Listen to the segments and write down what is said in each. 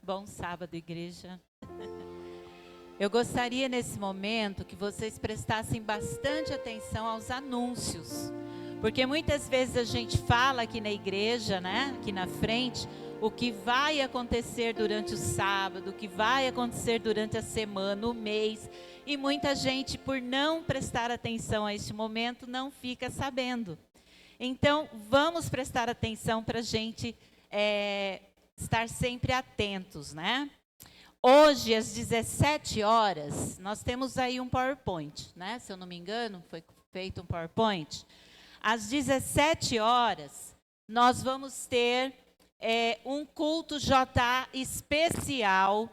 Bom sábado, igreja. Eu gostaria nesse momento que vocês prestassem bastante atenção aos anúncios, porque muitas vezes a gente fala aqui na igreja, né, aqui na frente, o que vai acontecer durante o sábado, o que vai acontecer durante a semana, o mês, e muita gente, por não prestar atenção a este momento, não fica sabendo. Então, vamos prestar atenção para a gente estar sempre atentos, né? Hoje, às 17 horas, nós temos aí um PowerPoint, né? Se eu não me engano, foi feito um PowerPoint. Às 17 horas, nós vamos ter um culto JA especial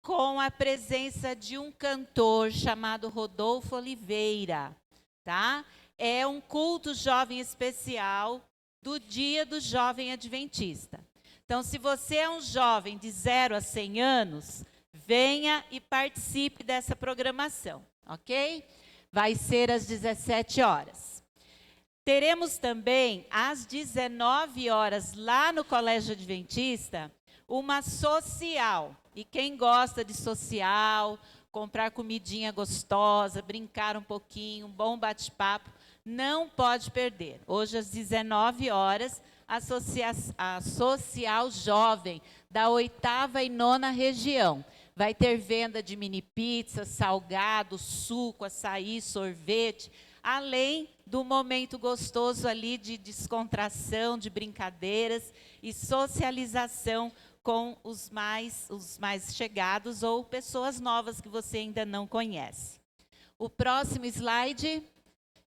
com a presença de um cantor chamado Rodolfo Oliveira, tá? É um culto jovem especial do Dia do Jovem Adventista. Então, se você é um jovem de 0 a 100 anos, venha e participe dessa programação, ok? Vai ser às 17 horas. Teremos também, às 19 horas, lá no Colégio Adventista, uma social. E quem gosta de social, comprar comidinha gostosa, brincar um pouquinho, um bom bate-papo, não pode perder. Hoje, às 19 horas, a Social Jovem, da 8ª e 9ª região. Vai ter venda de mini pizza, salgado, suco, açaí, sorvete, além do momento gostoso ali de descontração, de brincadeiras e socialização com os mais chegados ou pessoas novas que você ainda não conhece. O próximo slide.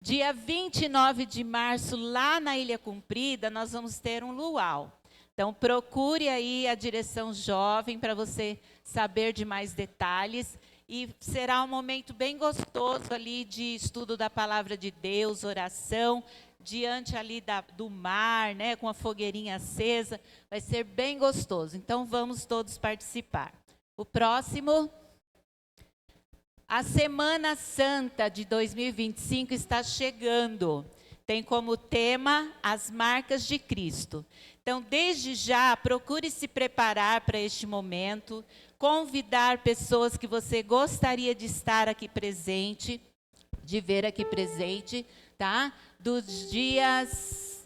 Dia 29 de março, lá na Ilha Comprida, nós vamos ter um luau. Então, procure aí a direção jovem para você saber de mais detalhes. E será um momento bem gostoso ali de estudo da palavra de Deus, oração, diante ali do mar, né, com a fogueirinha acesa. Vai ser bem gostoso. Então, vamos todos participar. O próximo. A Semana Santa de 2025 está chegando. Tem como tema as marcas de Cristo. Então, desde já, procure se preparar para este momento, convidar pessoas que você gostaria de estar aqui presente, de ver aqui presente, tá? Dos dias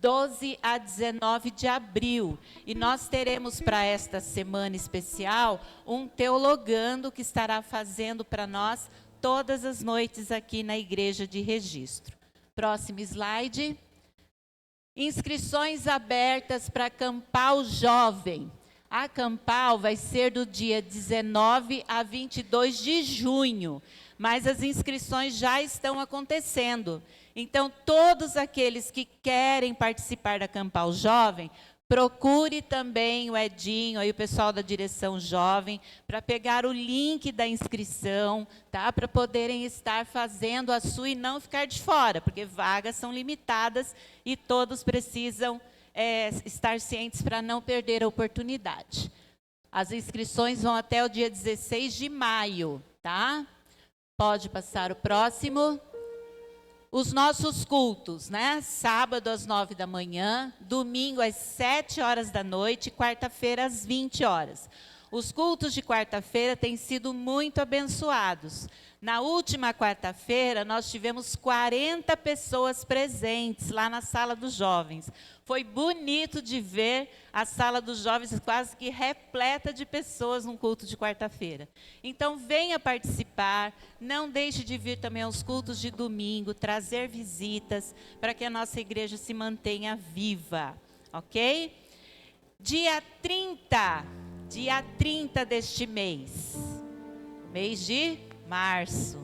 12 a 19 de abril. E nós teremos para esta semana especial um teologando que estará fazendo para nós todas as noites aqui na Igreja de Registro. Próximo slide. Inscrições abertas para Campal Jovem. A Campal vai ser do dia 19 a 22 de junho, mas as inscrições já estão acontecendo. Então, todos aqueles que querem participar da Campal Jovem, procure também o Edinho, aí o pessoal da direção jovem, para pegar o link da inscrição, tá? Para poderem estar fazendo a sua e não ficar de fora, porque vagas são limitadas e todos precisam estar cientes para não perder a oportunidade. As inscrições vão até o dia 16 de maio, tá? Pode passar o próximo. Os nossos cultos, né? Sábado às 9 da manhã, domingo às 7 horas da noite, quarta-feira às 20 horas. Os cultos de quarta-feira têm sido muito abençoados. Na última quarta-feira, nós tivemos 40 pessoas presentes lá na Sala dos Jovens. Foi bonito de ver a Sala dos Jovens quase que repleta de pessoas num culto de quarta-feira. Então, venha participar, não deixe de vir também aos cultos de domingo, trazer visitas, para que a nossa igreja se mantenha viva, ok? Dia 30 deste mês de março,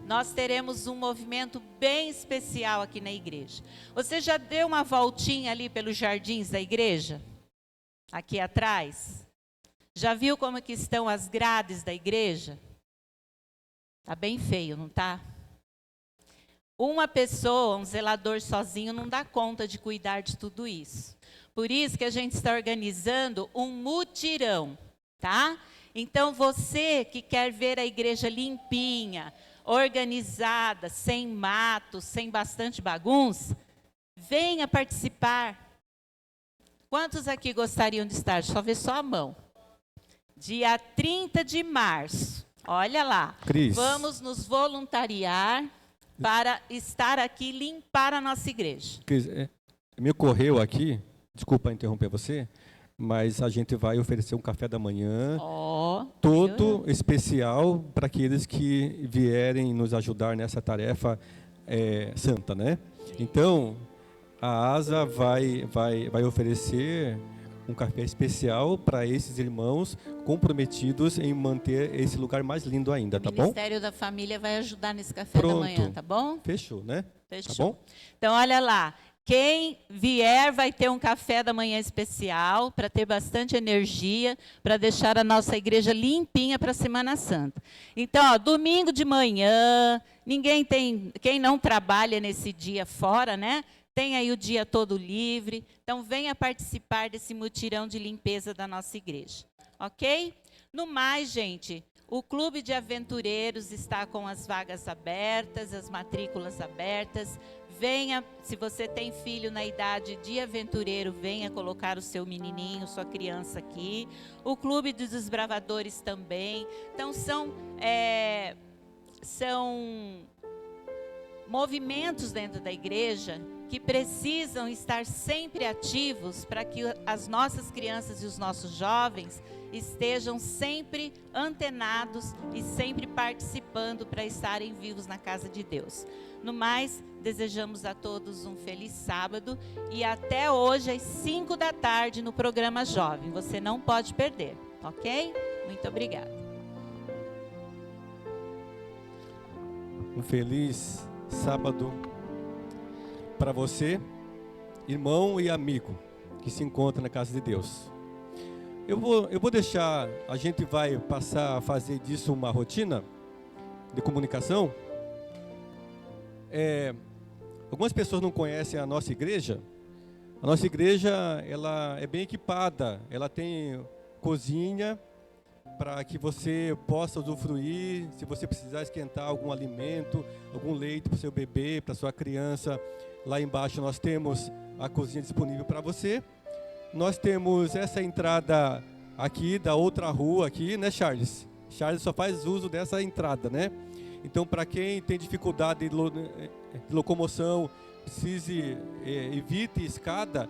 nós teremos um movimento bem especial aqui na igreja. Você já deu uma voltinha ali pelos jardins da igreja? Aqui atrás? Já viu como que estão as grades da igreja? Tá bem feio, não tá? Uma pessoa, um zelador sozinho, não dá conta de cuidar de tudo isso. Por isso que a gente está organizando um mutirão, tá? Então, você que quer ver a igreja limpinha, organizada, sem mato, sem bastante bagunça, venha participar. Quantos aqui gostariam de estar? Só ver só a mão. dia 30 de março. Olha lá. Cris. Vamos nos voluntariar para estar aqui e limpar a nossa igreja. Cris, me ocorreu aqui, desculpa interromper você, mas a gente vai oferecer um café da manhã todo especial para aqueles que vierem nos ajudar nessa tarefa santa, né? Então, a ASA vai oferecer um café especial para esses irmãos comprometidos em manter esse lugar mais lindo ainda, tá bom? O Ministério da Família vai ajudar nesse café da manhã, tá bom? Fechou, né? Fechou. Tá bom? Então, olha lá. Quem vier vai ter um café da manhã especial para ter bastante energia, para deixar a nossa igreja limpinha para a Semana Santa. Então, ó, domingo de manhã, quem não trabalha nesse dia fora, né? Tem aí o dia todo livre. Então, venha participar desse mutirão de limpeza da nossa igreja. Ok? No mais, gente, o Clube de Aventureiros está com as vagas abertas, as matrículas abertas. Venha, se você tem filho na idade de aventureiro, venha colocar o seu menininho, sua criança aqui. O Clube dos Desbravadores também. Então, são movimentos dentro da igreja que precisam estar sempre ativos para que as nossas crianças e os nossos jovens estejam sempre antenados e sempre participando para estarem vivos na casa de Deus. No mais, desejamos a todos um feliz sábado e até hoje às 5 da tarde no programa Jovem. Você não pode perder, ok? Muito obrigada. Um feliz sábado para você, irmão e amigo que se encontra na casa de Deus. Eu vou deixar, a gente vai passar a fazer disso uma rotina de comunicação. Algumas pessoas não conhecem a nossa igreja. A nossa igreja, ela é bem equipada, ela tem cozinha para que você possa usufruir, se você precisar esquentar algum alimento, algum leite para o seu bebê, para a sua criança. Lá embaixo nós temos a cozinha disponível para você. Nós temos essa entrada aqui da outra rua aqui, né, Charles? Charles só faz uso dessa entrada, né? Então, para quem tem dificuldade de locomoção, evite escada,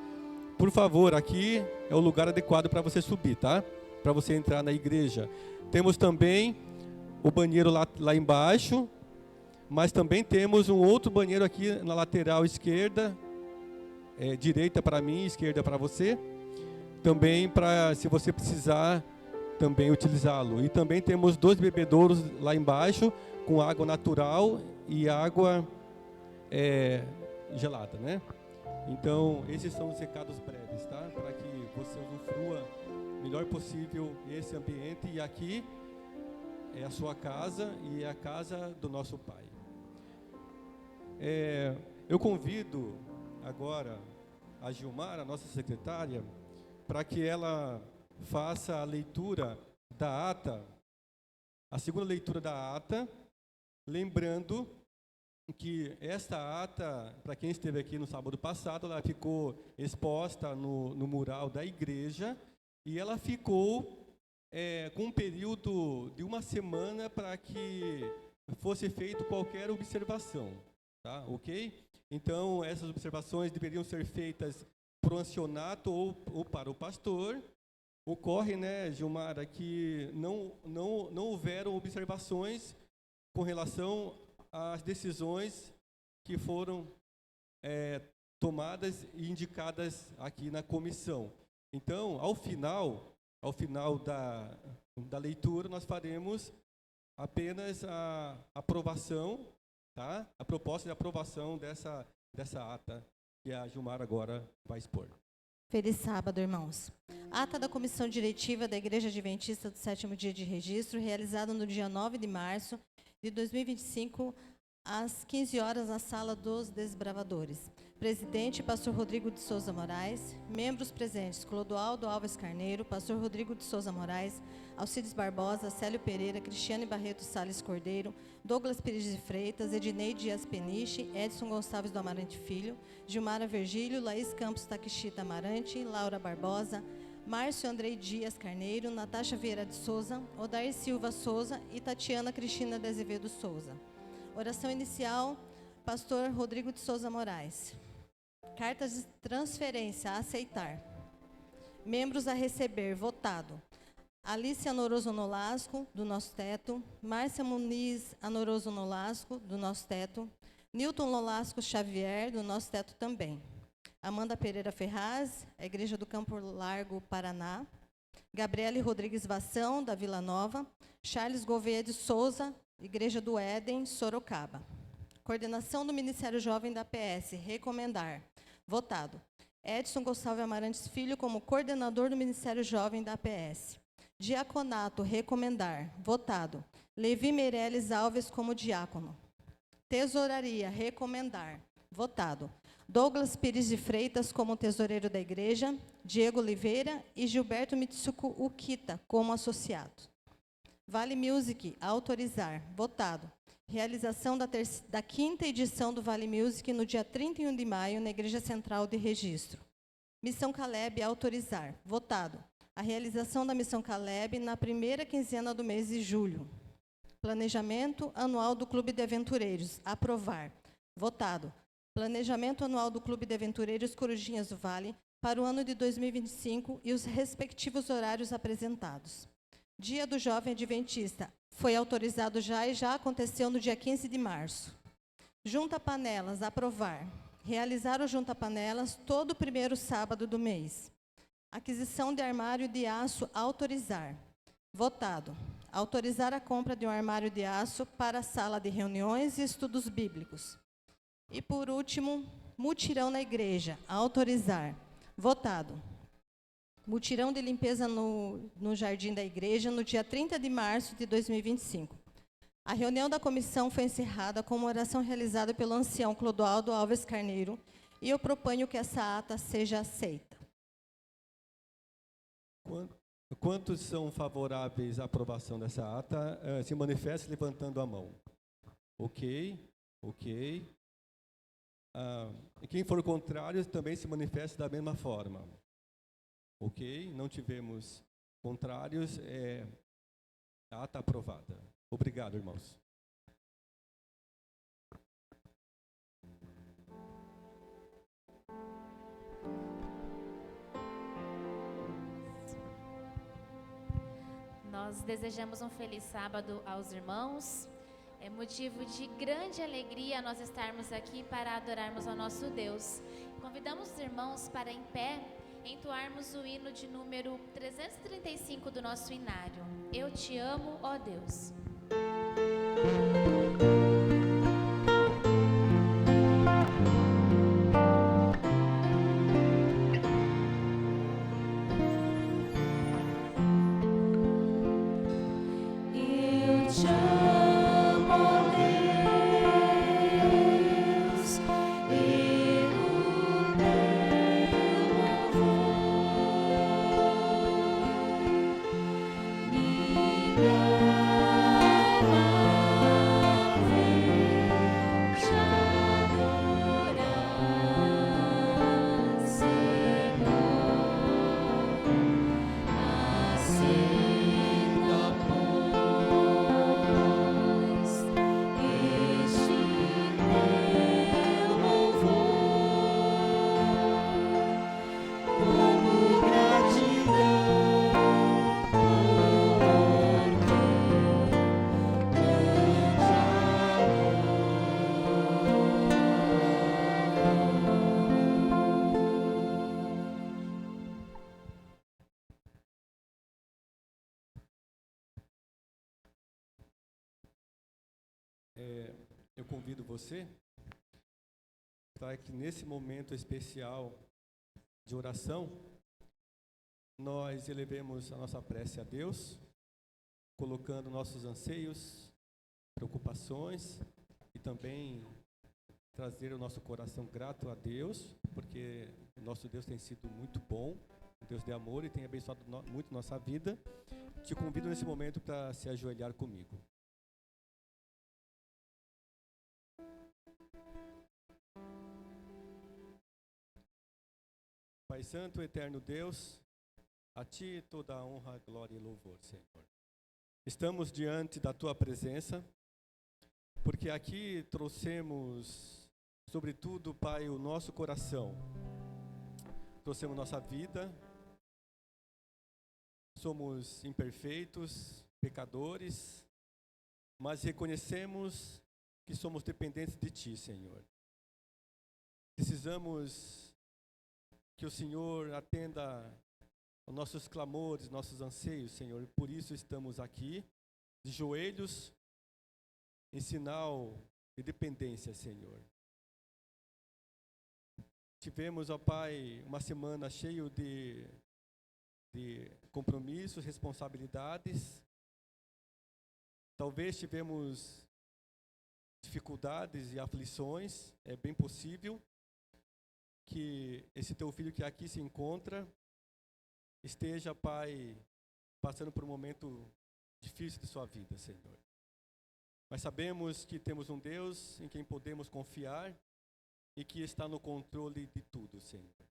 por favor, aqui é o lugar adequado para você subir, tá? Para você entrar na igreja. Temos também o banheiro lá embaixo, mas também temos um outro banheiro aqui na lateral esquerda, direita para mim, esquerda para você, também para, se você precisar, também utilizá-lo. E também temos 2 bebedouros lá embaixo, com água natural e água gelada, né? Então, esses são os recados breves, tá? Para que você usufrua o melhor possível esse ambiente. E aqui é a sua casa e é a casa do nosso Pai. Eu convido agora a Gilmar, a nossa secretária, para que ela faça a leitura da ata, a segunda leitura da ata, lembrando que esta ata, para quem esteve aqui no sábado passado, ela ficou exposta no mural da igreja e ela ficou com um período de 1 semana para que fosse feita qualquer observação, tá? Ok? Então, essas observações deveriam ser feitas para o ancianato ou para o pastor. Ocorre, né, Gilmara, que não houveram observações com relação às decisões que foram tomadas e indicadas aqui na comissão. Então, ao final da leitura, nós faremos apenas a aprovação, tá? A proposta de aprovação dessa ata que a Gilmara agora vai expor. Feliz sábado, irmãos. Ata da Comissão Diretiva da Igreja Adventista do 7º Dia de Registro, realizada no dia 9 de março de 2025, às 15 horas, na Sala dos Desbravadores. Presidente, Pastor Rodrigo de Souza Moraes. Membros presentes, Clodoaldo Alves Carneiro, Pastor Rodrigo de Souza Moraes, Alcides Barbosa, Célio Pereira, Cristiane Barreto Salles Cordeiro, Douglas Pires de Freitas, Ednei Dias Peniche, Edson Gonçalves do Amarante Filho, Gilmara Virgílio, Laís Campos Takishita Amarante, Laura Barbosa, Márcio Andrei Dias Carneiro, Natasha Vieira de Souza, Odair Silva Souza e Tatiana Cristina de Azevedo Souza. Oração inicial, pastor Rodrigo de Souza Moraes. Cartas de transferência a aceitar. Membros a receber, votado. Alice Anoroso Nolasco, do Nosso Teto. Márcia Muniz Anoroso Nolasco, do Nosso Teto. Newton Nolasco Xavier, do Nosso Teto também. Amanda Pereira Ferraz, Igreja do Campo Largo, Paraná. Gabriele Rodrigues Vação, da Vila Nova. Charles Gouveia de Souza, Igreja do Éden, Sorocaba. Coordenação do Ministério Jovem da PS, recomendar. Votado. Edson Gonçalves Amarantes Filho como coordenador do Ministério Jovem da PS. Diaconato, recomendar. Votado. Levi Meirelles Alves como diácono. Tesouraria, recomendar. Votado. Douglas Pires de Freitas como tesoureiro da igreja. Diego Oliveira e Gilberto Mitsuko Ukita como associados. Vale Music, autorizar. Votado. Realização da quinta edição do Vale Music no dia 31 de maio na Igreja Central de Registro. Missão Caleb, autorizar. Votado. A realização da Missão Caleb na primeira quinzena do mês de julho. Planejamento anual do Clube de Aventureiros. Aprovar. Votado. Planejamento anual do Clube de Aventureiros Corujinhas do Vale para o ano de 2025 e os respectivos horários apresentados. Dia do Jovem Adventista. Foi autorizado já e já aconteceu no dia 15 de março. Junta Panelas. Aprovar. Realizar o Junta Panelas todo o primeiro sábado do mês. Aquisição de armário de aço, autorizar. Votado. Autorizar a compra de um armário de aço para a sala de reuniões e estudos bíblicos. E, por último, mutirão na igreja, autorizar. Votado. Mutirão de limpeza no jardim da igreja no dia 30 de março de 2025. A reunião da comissão foi encerrada com uma oração realizada pelo ancião Clodoaldo Alves Carneiro e eu proponho que essa ata seja aceita. Quantos são favoráveis à aprovação dessa ata? Se manifeste levantando a mão. Ok. Quem for contrário também se manifesta da mesma forma. Ok, não tivemos contrários, a ata aprovada. Obrigado, irmãos. Nós desejamos um feliz sábado aos irmãos. É motivo de grande alegria nós estarmos aqui para adorarmos ao nosso Deus. Convidamos os irmãos para, em pé, entoarmos o hino de número 335 do nosso inário. Eu te amo, ó Deus. Eu convido você para que nesse momento especial de oração, nós elevemos a nossa prece a Deus, colocando nossos anseios, preocupações e também trazer o nosso coração grato a Deus, porque o nosso Deus tem sido muito bom, um Deus de amor e tem abençoado muito nossa vida. Te convido nesse momento para se ajoelhar comigo. Pai Santo, eterno Deus, A Ti toda a honra, glória e louvor, Senhor. Estamos diante da Tua presença, porque aqui trouxemos, sobretudo, Pai, o nosso coração. Trouxemos nossa vida. Somos imperfeitos, pecadores, mas reconhecemos que somos dependentes de Ti, Senhor. Precisamos que o Senhor atenda aos nossos clamores, nossos anseios, Senhor. Por isso estamos aqui, de joelhos, em sinal de dependência, Senhor. Tivemos, ó Pai, uma semana cheia de compromissos, responsabilidades. Talvez tivemos dificuldades e aflições. É bem possível que esse Teu filho que aqui se encontra esteja, Pai, passando por um momento difícil de sua vida, Senhor. Mas sabemos que temos um Deus em quem podemos confiar e que está no controle de tudo, Senhor.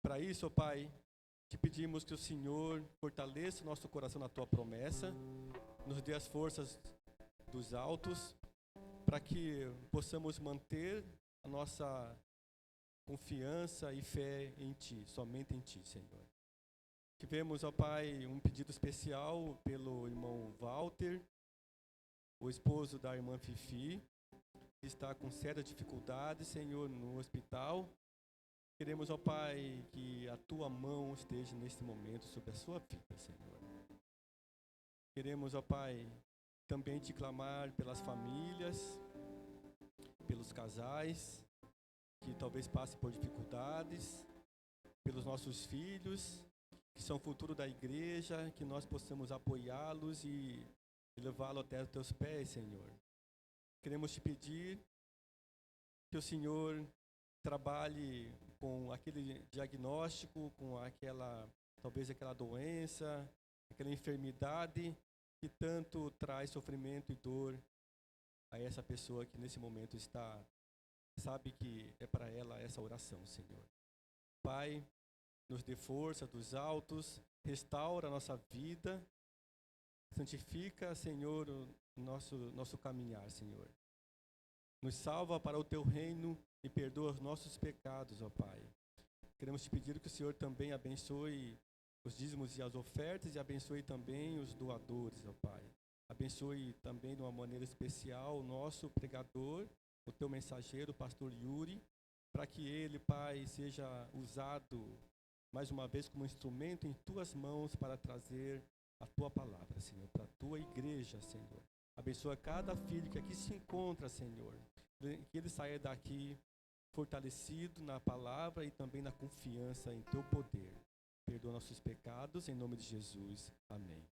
Para isso, ó Pai, te pedimos que o Senhor fortaleça o nosso coração na Tua promessa, nos dê as forças dos altos, para que possamos manter a nossa confiança e fé em Ti, somente em Ti, Senhor. Tivemos, ó Pai, um pedido especial pelo irmão Walter, o esposo da irmã Fifi, que está com sérias dificuldades, Senhor, no hospital. Queremos, ó Pai, que a Tua mão esteja neste momento sobre a sua vida, Senhor. Queremos, ó Pai, também Te clamar pelas famílias, pelos casais, que talvez passem por dificuldades, pelos nossos filhos, que são o futuro da igreja, que nós possamos apoiá-los e levá-lo até os Teus pés, Senhor. Queremos Te pedir que o Senhor trabalhe com aquele diagnóstico, com talvez aquela doença, aquela enfermidade que tanto traz sofrimento e dor a essa pessoa que nesse momento sabe que é para ela essa oração, Senhor. Pai, nos dê força dos altos, restaura a nossa vida, santifica, Senhor, o nosso caminhar, Senhor. Nos salva para o Teu reino e perdoa os nossos pecados, ó Pai. Queremos Te pedir que o Senhor também abençoe os dízimos e as ofertas e abençoe também os doadores, ó Pai. Abençoe também de uma maneira especial o nosso pregador, o Teu mensageiro, o pastor Yuri, para que ele, Pai, seja usado mais uma vez como instrumento em Tuas mãos para trazer a Tua palavra, Senhor, para a Tua igreja, Senhor. Abençoa cada filho que aqui se encontra, Senhor, que ele saia daqui fortalecido na palavra e também na confiança em Teu poder. Perdoa nossos pecados, em nome de Jesus. Amém.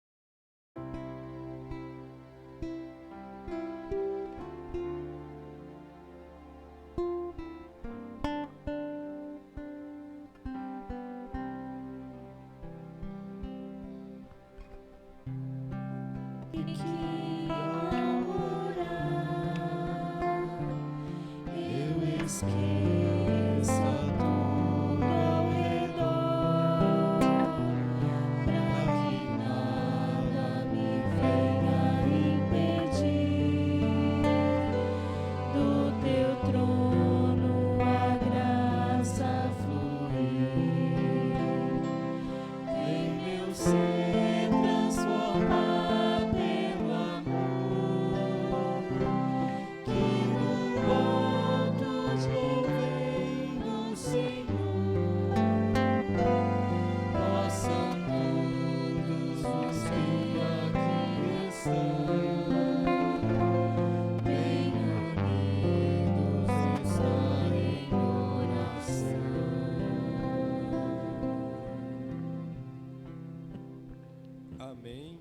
Amém.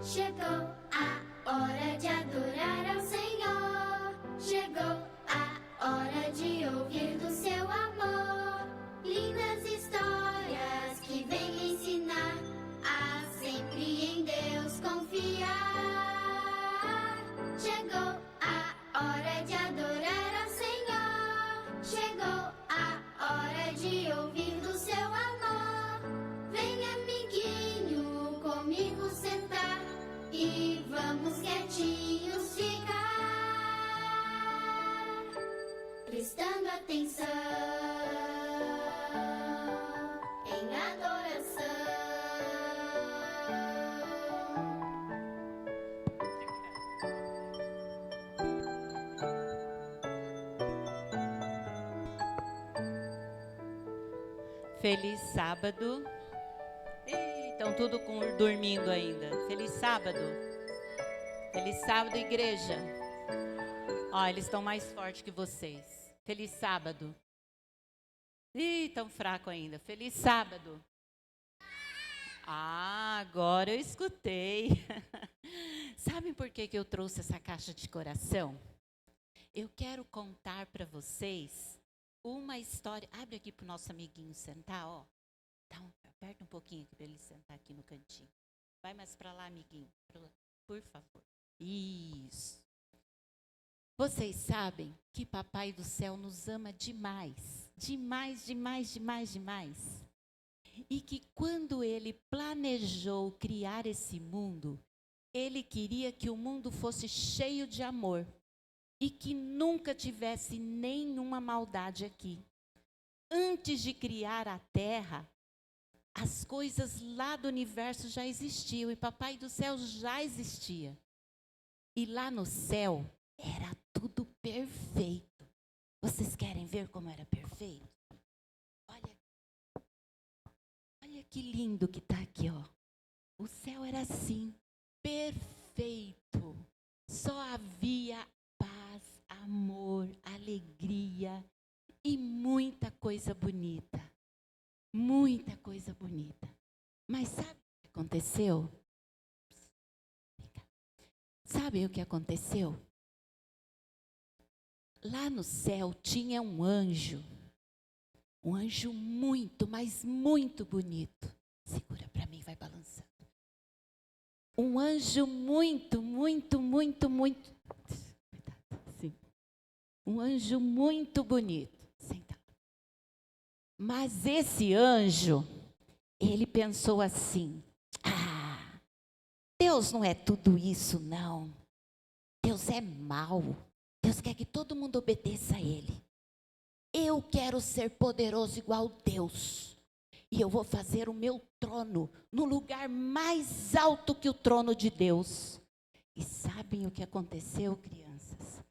Chegou a hora de adorar ao Senhor. Chegou a hora de ouvir do seu amor. Lindas histórias prestando atenção em adoração. Feliz sábado. Estão tudo dormindo ainda. Feliz sábado. Feliz sábado, igreja. Ó, eles estão mais fortes que vocês. Feliz sábado. Ih, tão fraco ainda. Feliz sábado. Ah, agora eu escutei. Sabem por que eu trouxe essa caixa de coração? Eu quero contar para vocês uma história. Abre aqui para o nosso amiguinho sentar, ó. Então, aperta um pouquinho aqui para ele sentar aqui no cantinho. Vai mais para lá, amiguinho. Por favor. Isso. Vocês sabem que Papai do Céu nos ama demais. Demais, demais, demais, demais. E que quando Ele planejou criar esse mundo, Ele queria que o mundo fosse cheio de amor. E que nunca tivesse nenhuma maldade aqui. Antes de criar a Terra, as coisas lá do universo já existiam. E Papai do Céu já existia. E lá no céu, era tudo perfeito. Vocês querem ver como era perfeito? Olha que lindo que está aqui, ó. O céu era assim, perfeito. Só havia paz, amor, alegria e muita coisa bonita. Muita coisa bonita. Mas sabe o que aconteceu? Sabe o que aconteceu? Lá no céu tinha um anjo muito, mas muito bonito. Segura para mim, vai balançando. Um anjo muito, muito, muito, muito. Assim. Um anjo muito bonito. Senta. Mas esse anjo, ele pensou assim: Deus não é tudo isso, não. Deus é mau. Deus quer que todo mundo obedeça a Ele. Eu quero ser poderoso igual Deus. E eu vou fazer o meu trono no lugar mais alto que o trono de Deus. E sabem o que aconteceu, crianças?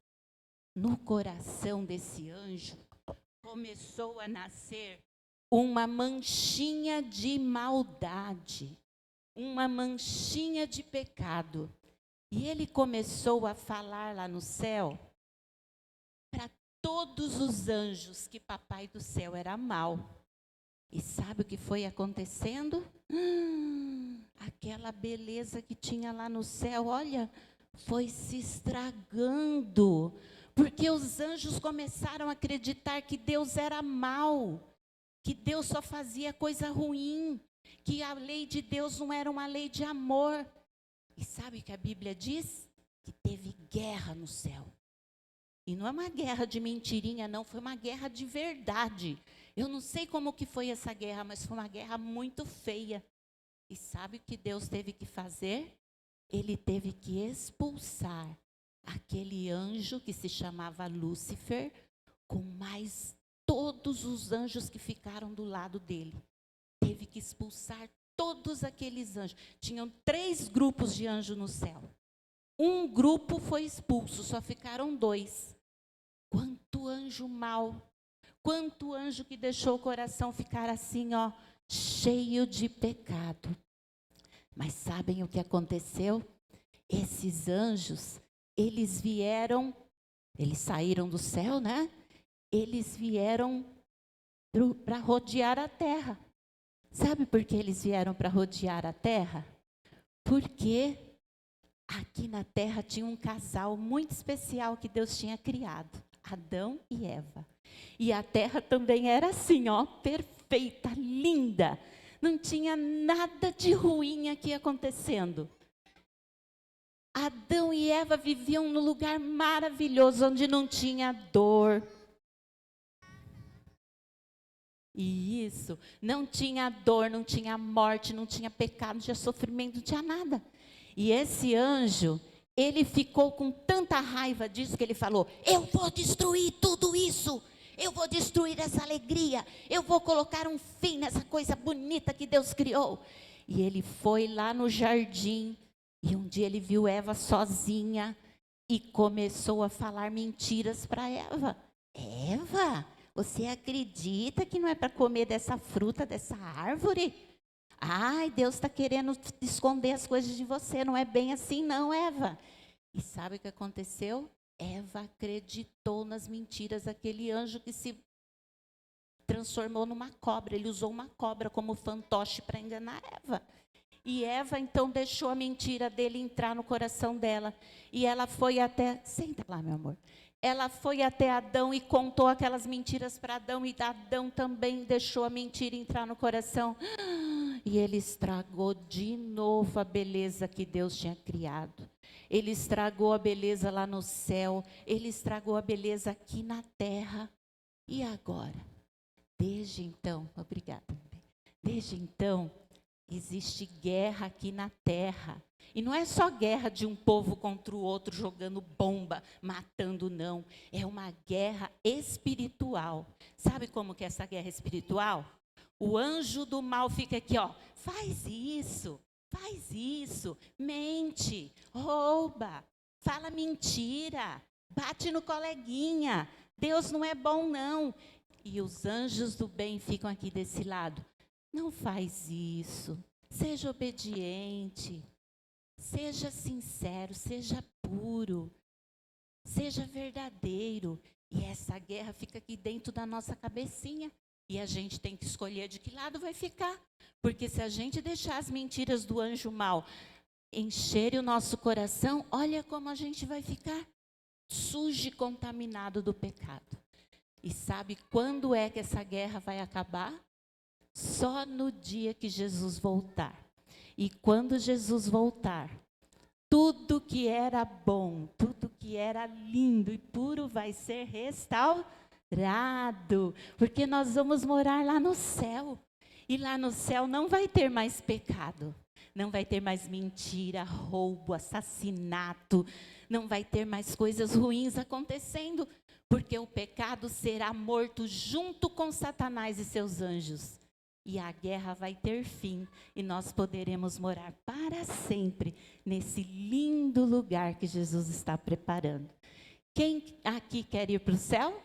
No coração desse anjo, começou a nascer uma manchinha de maldade. Uma manchinha de pecado. E ele começou a falar lá no céu para todos os anjos que Papai do Céu era mau. E sabe o que foi acontecendo? Aquela beleza que tinha lá no céu, olha, foi se estragando. Porque os anjos começaram a acreditar que Deus era mau, que Deus só fazia coisa ruim, que a lei de Deus não era uma lei de amor. E sabe o que a Bíblia diz? Que teve guerra no céu. E não é uma guerra de mentirinha, não, foi uma guerra de verdade. Eu não sei como que foi essa guerra, mas foi uma guerra muito feia. E sabe o que Deus teve que fazer? Ele teve que expulsar aquele anjo que se chamava Lúcifer, com mais todos os anjos que ficaram do lado dele. Teve que expulsar todos aqueles anjos. Tinham 3 grupos de anjos no céu. Um grupo foi expulso, só ficaram 2. Quanto anjo mau, quanto anjo que deixou o coração ficar assim, ó, cheio de pecado. Mas sabem o que aconteceu? Esses anjos, eles saíram do céu, né? Eles vieram para rodear a terra. Sabe por que eles vieram para rodear a terra? Porque aqui na terra tinha um casal muito especial que Deus tinha criado, Adão e Eva. E a terra também era assim, ó, perfeita, linda. Não tinha nada de ruim aqui acontecendo. Adão e Eva viviam num lugar maravilhoso, onde não tinha dor. E isso, não tinha dor, não tinha morte, não tinha pecado, não tinha sofrimento, não tinha nada. E esse anjo, ele ficou com tanta raiva disso que ele falou: eu vou destruir tudo isso, eu vou destruir essa alegria, eu vou colocar um fim nessa coisa bonita que Deus criou. E ele foi lá no jardim, e um dia ele viu Eva sozinha, e começou a falar mentiras para Eva. Eva, você acredita que não é para comer dessa fruta, dessa árvore? Ai, Deus está querendo esconder as coisas de você, não é bem assim não, Eva. E sabe o que aconteceu? Eva acreditou nas mentiras daquele anjo que se transformou numa cobra. Ele usou uma cobra como fantoche para enganar Eva. E Eva então deixou a mentira dele entrar no coração dela. E ela foi até... Senta lá, meu amor. Ela foi até Adão e contou aquelas mentiras para Adão. E Adão também deixou a mentira entrar no coração. E ele estragou de novo a beleza que Deus tinha criado. Ele estragou a beleza lá no céu. Ele estragou a beleza aqui na terra. E agora? Desde então, obrigada. Desde então, existe guerra aqui na terra. E não é só guerra de um povo contra o outro, jogando bomba, matando, não. É uma guerra espiritual. Sabe como que é essa guerra espiritual? O anjo do mal fica aqui, ó. Faz isso, mente, rouba, fala mentira, bate no coleguinha. Deus não é bom, não. E os anjos do bem ficam aqui desse lado. Não faz isso, seja obediente, seja sincero, seja puro, seja verdadeiro. E essa guerra fica aqui dentro da nossa cabecinha. E a gente tem que escolher de que lado vai ficar. Porque se a gente deixar as mentiras do anjo mau encherem o nosso coração, olha como a gente vai ficar sujo e contaminado do pecado. E sabe quando é que essa guerra vai acabar? Só no dia que Jesus voltar. E quando Jesus voltar, tudo que era bom, tudo que era lindo e puro vai ser restaurado. Porque nós vamos morar lá no céu. E lá no céu não vai ter mais pecado. Não vai ter mais mentira, roubo, assassinato. Não vai ter mais coisas ruins acontecendo. Porque o pecado será morto junto com Satanás e seus anjos. E a guerra vai ter fim. E nós poderemos morar para sempre nesse lindo lugar que Jesus está preparando. Quem aqui quer ir para o céu?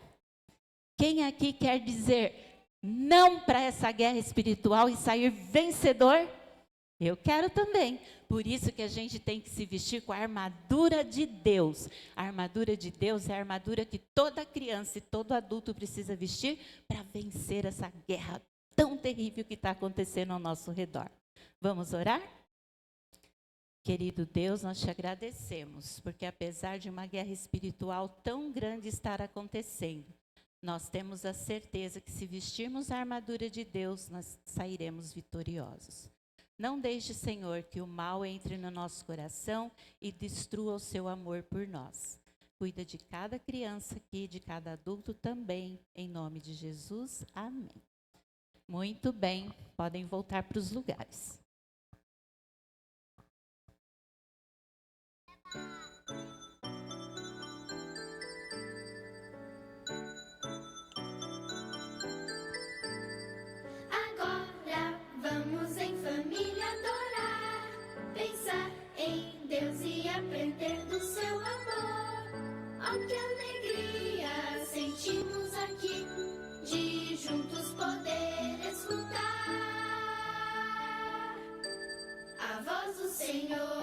Quem aqui quer dizer não para essa guerra espiritual e sair vencedor? Eu quero também. Por isso que a gente tem que se vestir com a armadura de Deus. A armadura de Deus é a armadura que toda criança e todo adulto precisa vestir para vencer essa guerra tão terrível que está acontecendo ao nosso redor. Vamos orar? Querido Deus, nós te agradecemos, porque apesar de uma guerra espiritual tão grande estar acontecendo, nós temos a certeza que se vestirmos a armadura de Deus, nós sairemos vitoriosos. Não deixe, Senhor, que o mal entre no nosso coração e destrua o seu amor por nós. Cuida de cada criança aqui, de cada adulto também, em nome de Jesus. Amém. Muito bem, podem voltar para os lugares. Agora vamos em família adorar, pensar em Deus e aprender do seu amor. Oh, que alegria sentimos aqui de juntos poder escutar a voz do Senhor.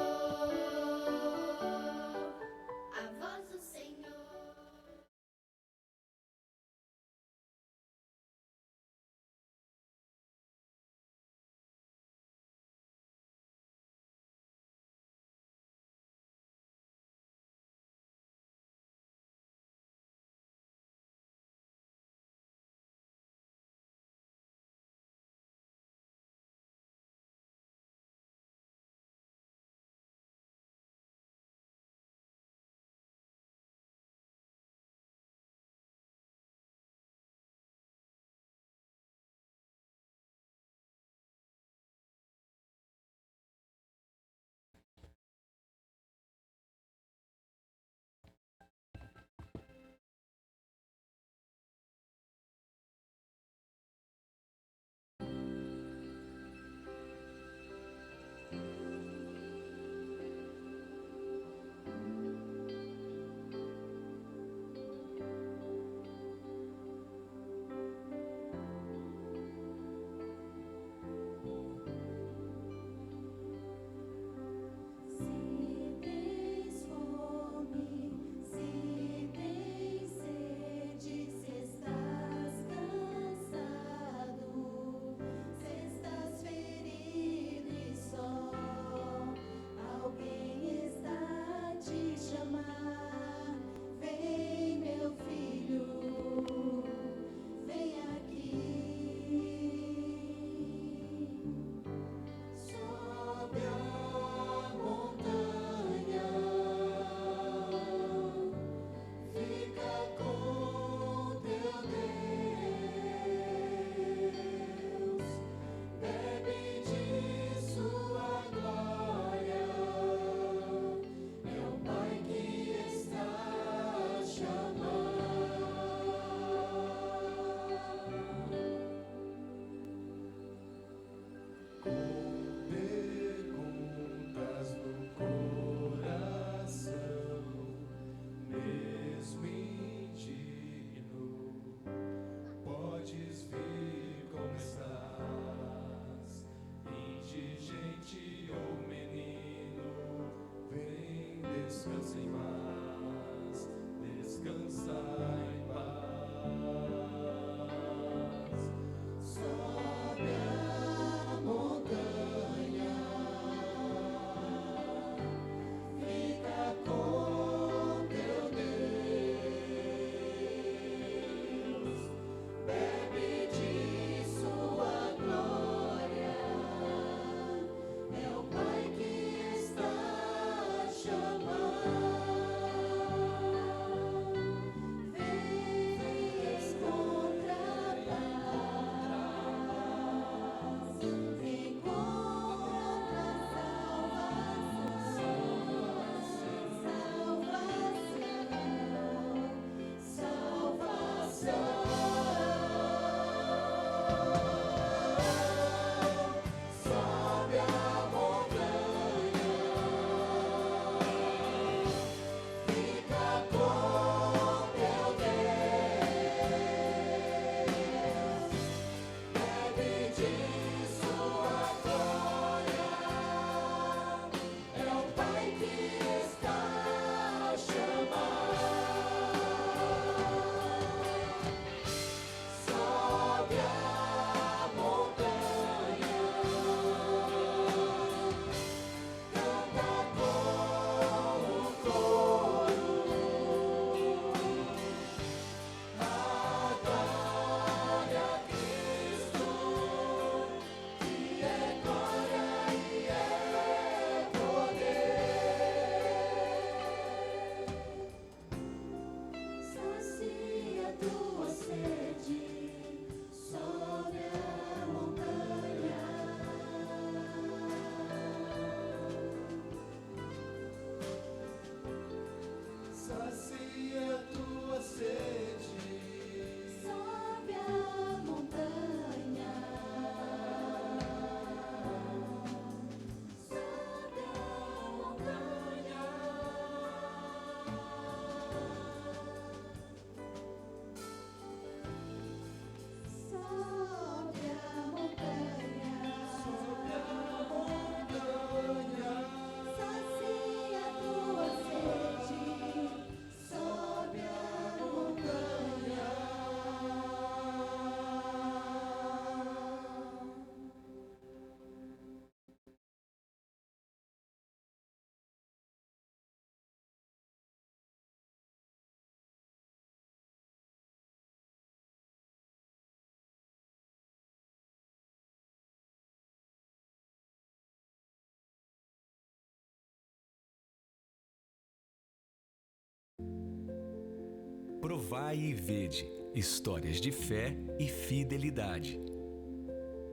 Provai e vede, histórias de fé e fidelidade.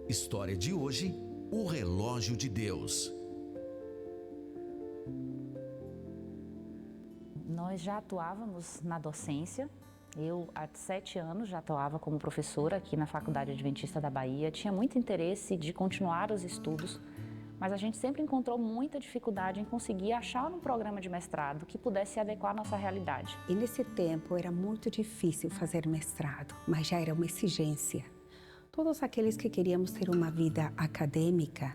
História de hoje, o relógio de Deus. Nós já atuávamos na docência. Eu, há 7 anos, já atuava como professora aqui na Faculdade Adventista da Bahia. Tinha muito interesse de continuar os estudos, mas a gente sempre encontrou muita dificuldade em conseguir achar um programa de mestrado que pudesse se adequar à nossa realidade. E nesse tempo era muito difícil fazer mestrado, mas já era uma exigência. Todos aqueles que queríamos ter uma vida acadêmica,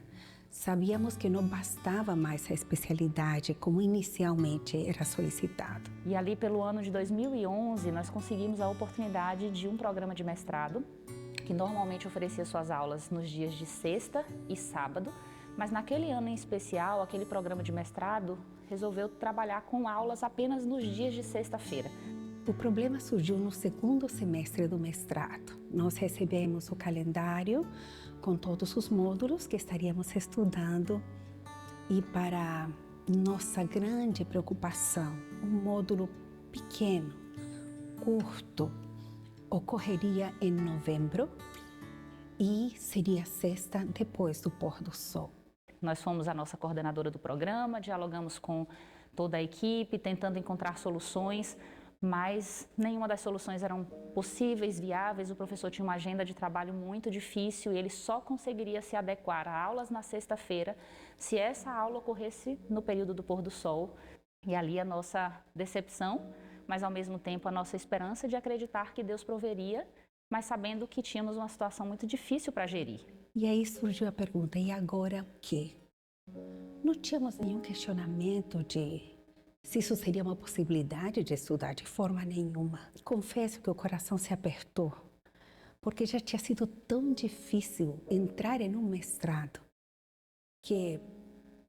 sabíamos que não bastava mais a especialidade como inicialmente era solicitado. E ali pelo ano de 2011, nós conseguimos a oportunidade de um programa de mestrado, que normalmente oferecia suas aulas nos dias de sexta e sábado, mas naquele ano em especial, aquele programa de mestrado resolveu trabalhar com aulas apenas nos dias de sexta-feira. O problema surgiu no segundo semestre do mestrado. Nós recebemos o calendário com todos os módulos que estaríamos estudando e, para nossa grande preocupação, um módulo pequeno, curto, ocorreria em novembro e seria sexta depois do pôr do sol. Nós fomos a nossa coordenadora do programa, dialogamos com toda a equipe, tentando encontrar soluções, mas nenhuma das soluções eram possíveis, viáveis. O professor tinha uma agenda de trabalho muito difícil e ele só conseguiria se adequar a aulas na sexta-feira se essa aula ocorresse no período do pôr do sol. E ali a nossa decepção, mas ao mesmo tempo a nossa esperança de acreditar que Deus proveria, mas sabendo que tínhamos uma situação muito difícil para gerir. E aí surgiu a pergunta, e agora o quê? Não tínhamos nenhum questionamento de se isso seria uma possibilidade de estudar, de forma nenhuma. Confesso que o coração se apertou, porque já tinha sido tão difícil entrar em um mestrado, que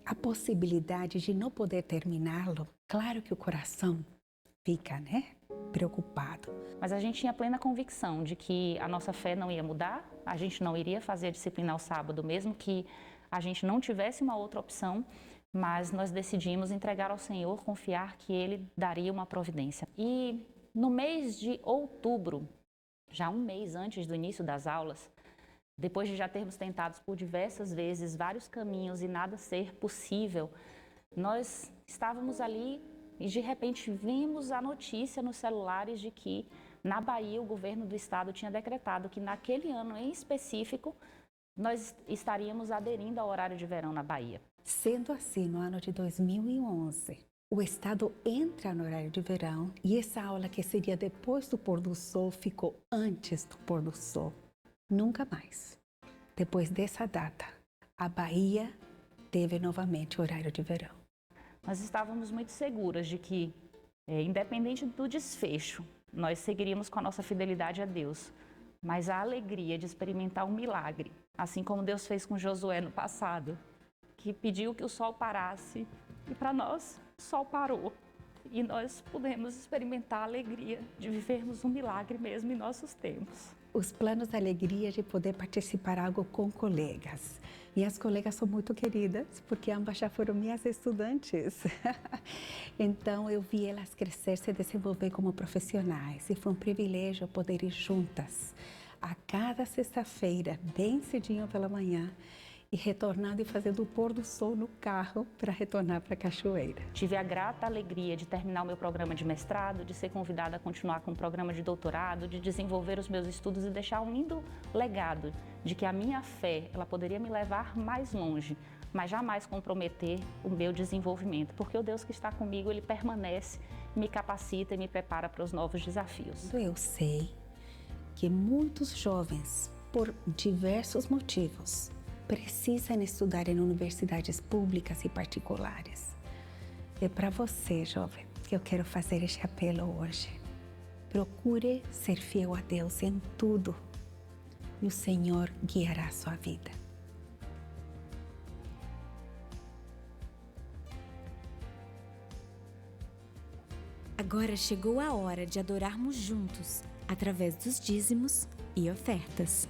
a possibilidade de não poder terminá-lo, claro que o coração fica, preocupado. Mas a gente tinha plena convicção de que a nossa fé não ia mudar, a gente não iria fazer a disciplina ao sábado, mesmo que a gente não tivesse uma outra opção, mas nós decidimos entregar ao Senhor, confiar que Ele daria uma providência. E no mês de outubro, já um mês antes do início das aulas, depois de já termos tentado por diversas vezes vários caminhos e nada ser possível, nós estávamos ali e de repente vimos a notícia nos celulares de que na Bahia o governo do estado tinha decretado que naquele ano em específico nós estaríamos aderindo ao horário de verão na Bahia. Sendo assim, no ano de 2011, o estado entra no horário de verão e essa aula que seria depois do pôr do sol ficou antes do pôr do sol. Nunca mais. Depois dessa data, a Bahia teve novamente o horário de verão. Nós estávamos muito seguras de que, independente do desfecho, nós seguiríamos com a nossa fidelidade a Deus. Mas a alegria de experimentar um milagre, assim como Deus fez com Josué no passado, que pediu que o sol parasse, e para nós, o sol parou. E nós pudemos experimentar a alegria de vivermos um milagre mesmo em nossos tempos. Os planos da alegria de poder participar algo com colegas. Minhas colegas são muito queridas, porque ambas já foram minhas estudantes. Então, eu vi elas crescer, se desenvolver como profissionais. E foi um privilégio poder ir juntas a cada sexta-feira, bem cedinho pela manhã, e retornando e fazendo o pôr do sol no carro para retornar para a cachoeira. Tive a grata alegria de terminar o meu programa de mestrado, de ser convidada a continuar com o programa de doutorado, de desenvolver os meus estudos e deixar um lindo legado de que a minha fé ela poderia me levar mais longe, mas jamais comprometer o meu desenvolvimento, porque o Deus que está comigo, Ele permanece, me capacita e me prepara para os novos desafios. Eu sei que muitos jovens, por diversos motivos, precisam estudar em universidades públicas e particulares. É para você, jovem, que eu quero fazer este apelo hoje. Procure ser fiel a Deus em tudo e o Senhor guiará a sua vida. Agora chegou a hora de adorarmos juntos, através dos dízimos e ofertas.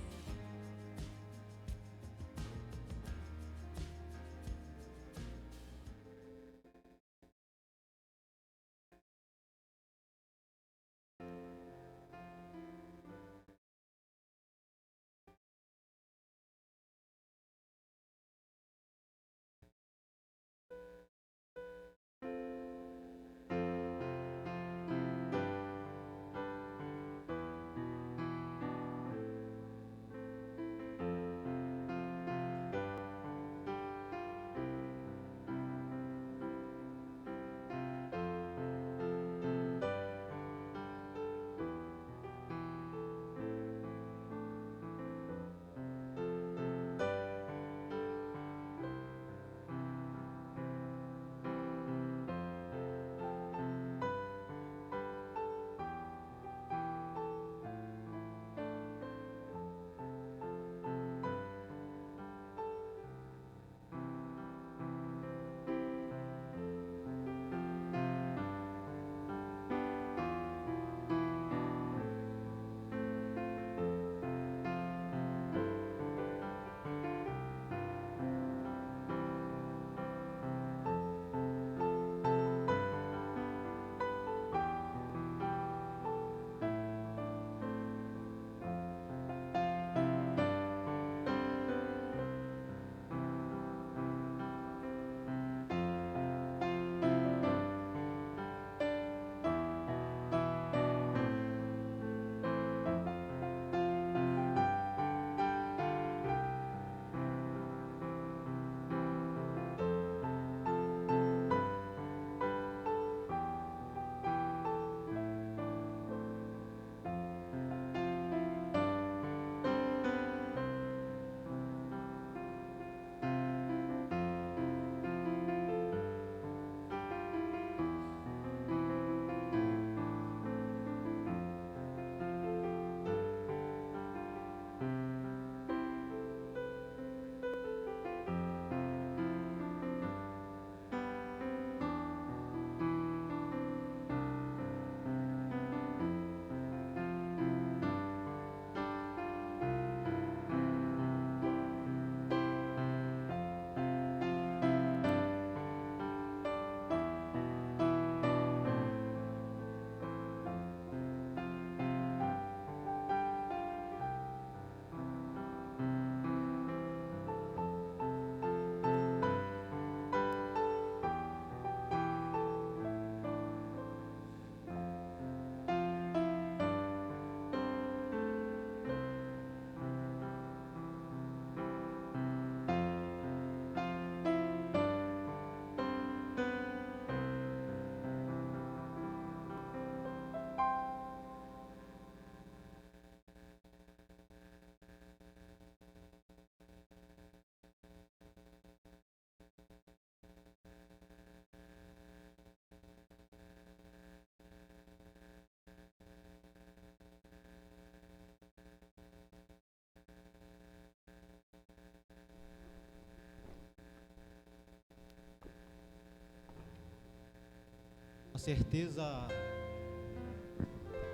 certeza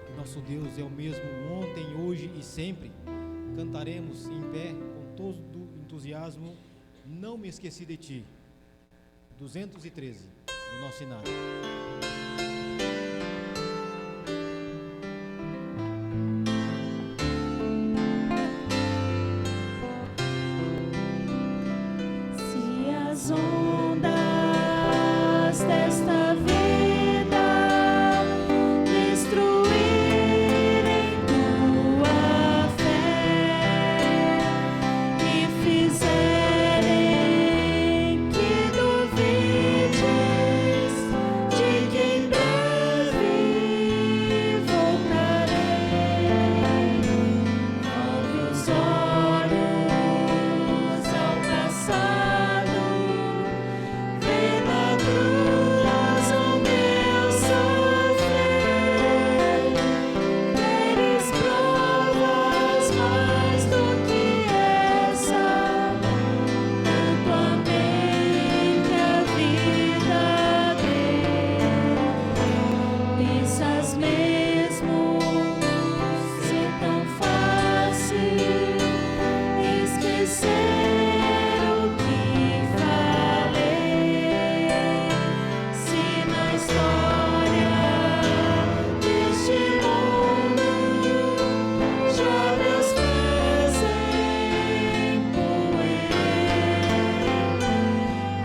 que nosso Deus é o mesmo ontem, hoje e sempre. Cantaremos em pé com todo entusiasmo, Não Me Esqueci de Ti, 213 do nosso cenário. Se as ondas desta vida destruírem tua fé e fizerem que duvides de que em breve voltarei, volve os olhos ao passado, vê na cruz o meu sofrer, teres provas mais do que essa, mutuamente a vida deu, pensas mesmo ser tão fácil esquecer o que falei, se na história deste mundo joga os pés em poeira,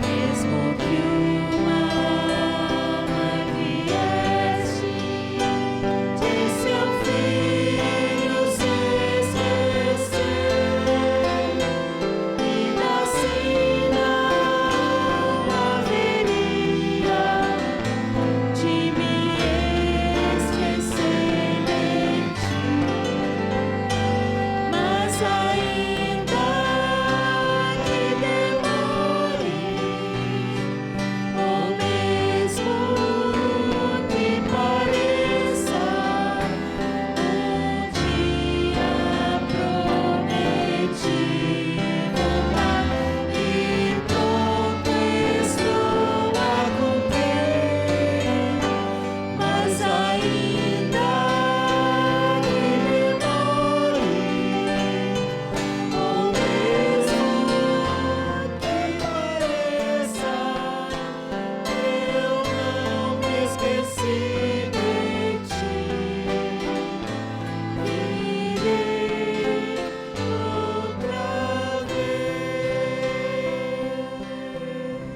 mesmo que uma mãe viesse de seu filho se esquecer, ainda assim não haveria de me esquecer de ti. Mas ainda que demore, ou mesmo que pareça, um dia prometi voltar e pronto estou a cumprir. Mas ainda que demore, ou mesmo que pareça, eu não me esqueci de ti. Virei outra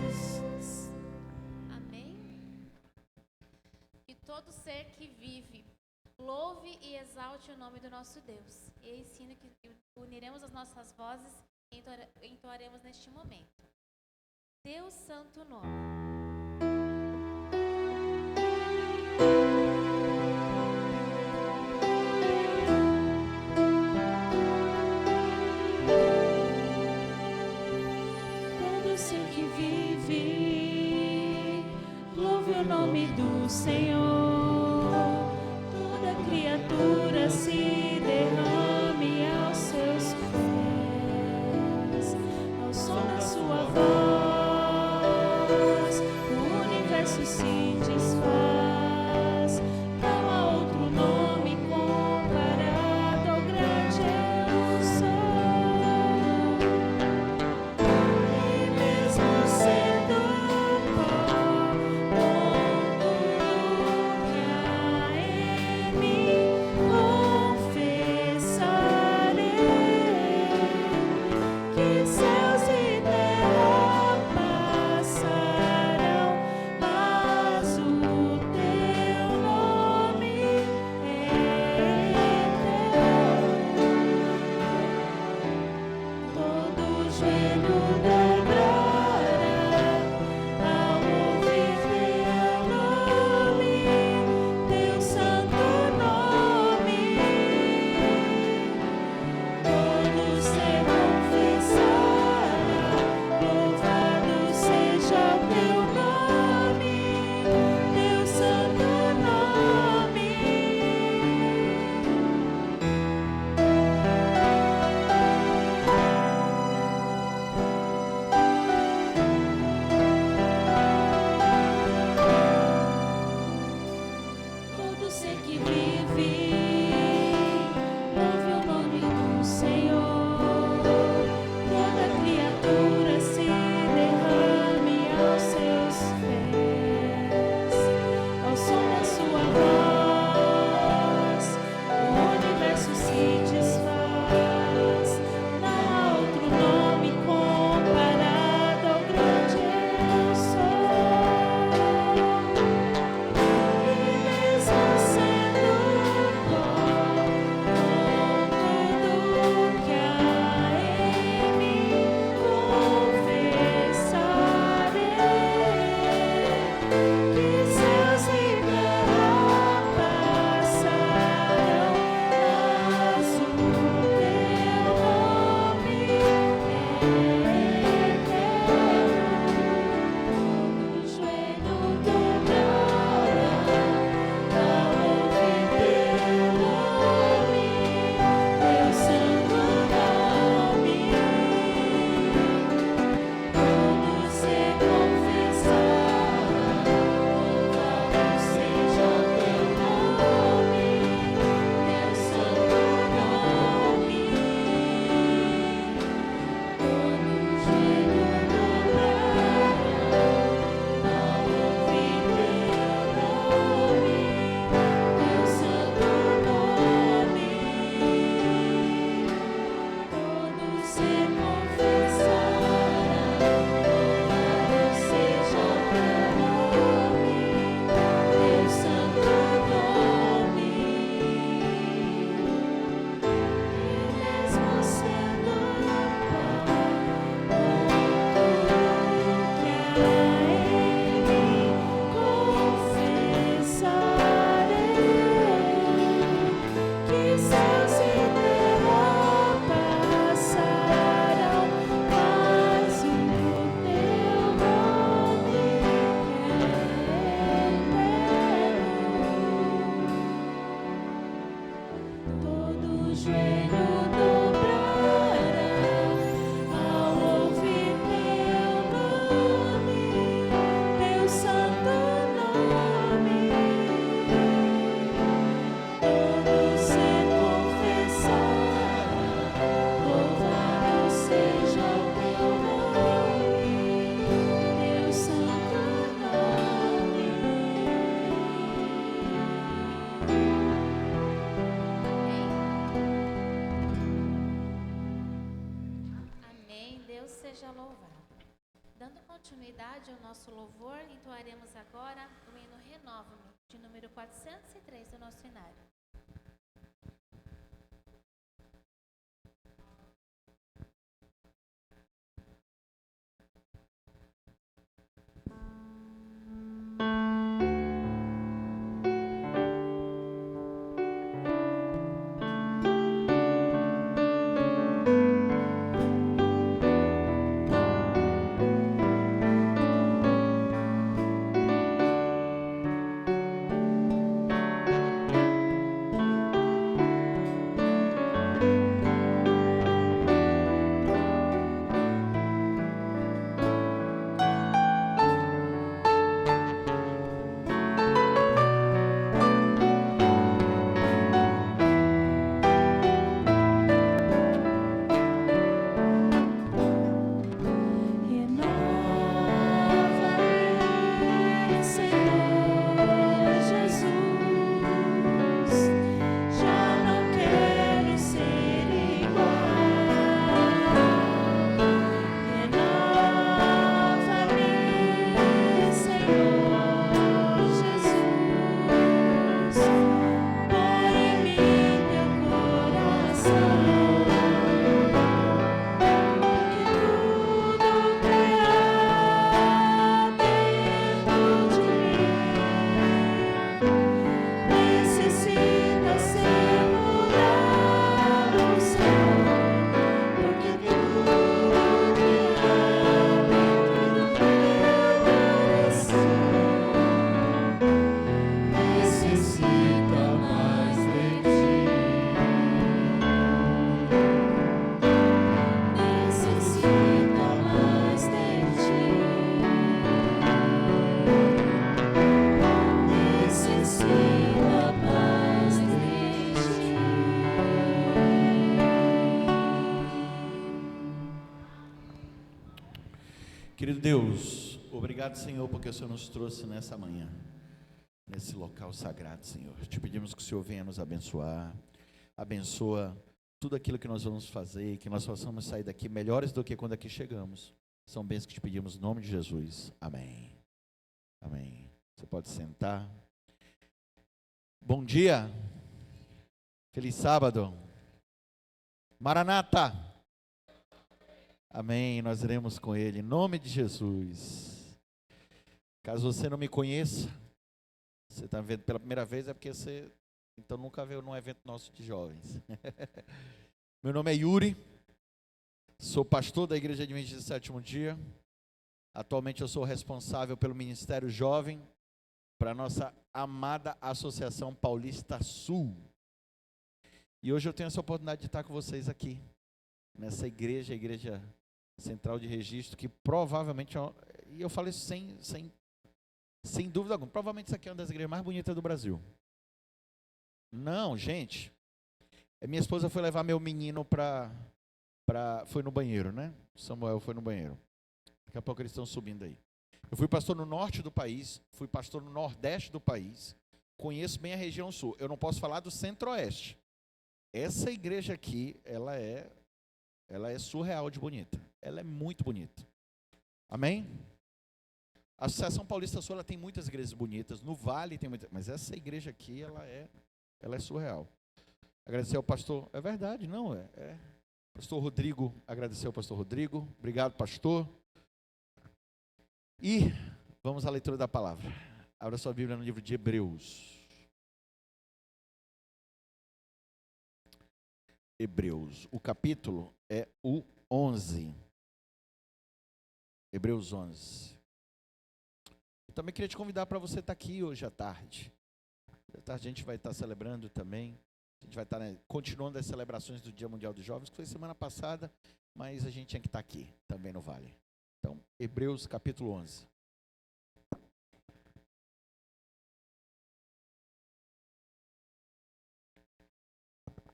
vez. Amém? E todo ser que vive, louve e exalte o nome do nosso Deus. E ensino que uniremos as nossas vozes e entoaremos neste momento. Deus Santo Nome. Todo ser que vive, louve o nome do Senhor. Toda criatura se derrame aos seus pés, ao som da sua voz, o universo se desfaz. Não há outro nome comparado ao grande eu sou. E mesmo sendo pó, com tudo continuidade ao nosso louvor, entoaremos agora o hino Renova-me, de número 403 do nosso inário. Querido Deus, obrigado, Senhor, porque o Senhor nos trouxe nessa manhã, nesse local sagrado, Senhor. Te pedimos que o Senhor venha nos abençoar, abençoa tudo aquilo que nós vamos fazer, que nós possamos sair daqui melhores do que quando aqui chegamos. São bênçãos que te pedimos no nome de Jesus. Amém. Amém. Você pode sentar. Bom dia. Feliz sábado. Maranata. Amém, nós iremos com Ele, em nome de Jesus. Caso você não me conheça, você está vendo pela primeira vez, é porque você então nunca veio num evento nosso de jovens. Meu nome é Yuri, sou pastor da Igreja Adventista do Sétimo Dia. Atualmente eu sou responsável pelo Ministério Jovem para a nossa amada Associação Paulista Sul. E hoje eu tenho essa oportunidade de estar com vocês aqui, nessa igreja, a Igreja Central de Registro, que provavelmente, e eu falo isso sem dúvida alguma, provavelmente isso aqui é uma das igrejas mais bonitas do Brasil. Não, gente, minha esposa foi levar meu menino foi no banheiro, né? Samuel foi no banheiro. Daqui a pouco eles estão subindo aí. Eu fui pastor no norte do país, fui pastor no nordeste do país, conheço bem a região sul. Eu não posso falar do centro-oeste. Essa igreja aqui, ela é surreal de bonita. Ela é muito bonita. Amém? A Associação Paulista Sul, ela tem muitas igrejas bonitas. No Vale tem muitas, mas essa igreja aqui, ela é surreal. Agradecer ao pastor, é verdade, não é? Pastor Rodrigo, agradecer ao pastor Rodrigo. Obrigado, pastor. E vamos à leitura da palavra. Abra sua Bíblia no livro de Hebreus. Hebreus, o capítulo é o 11. Hebreus 11. Eu também queria te convidar para você estar aqui hoje à tarde. Hoje à tarde a gente vai estar celebrando também. A A gente vai estar, né, continuando as celebrações do Dia Mundial dos Jovens, que foi semana passada, mas a gente tinha que estar aqui, também no Vale. Então, Hebreus capítulo 11.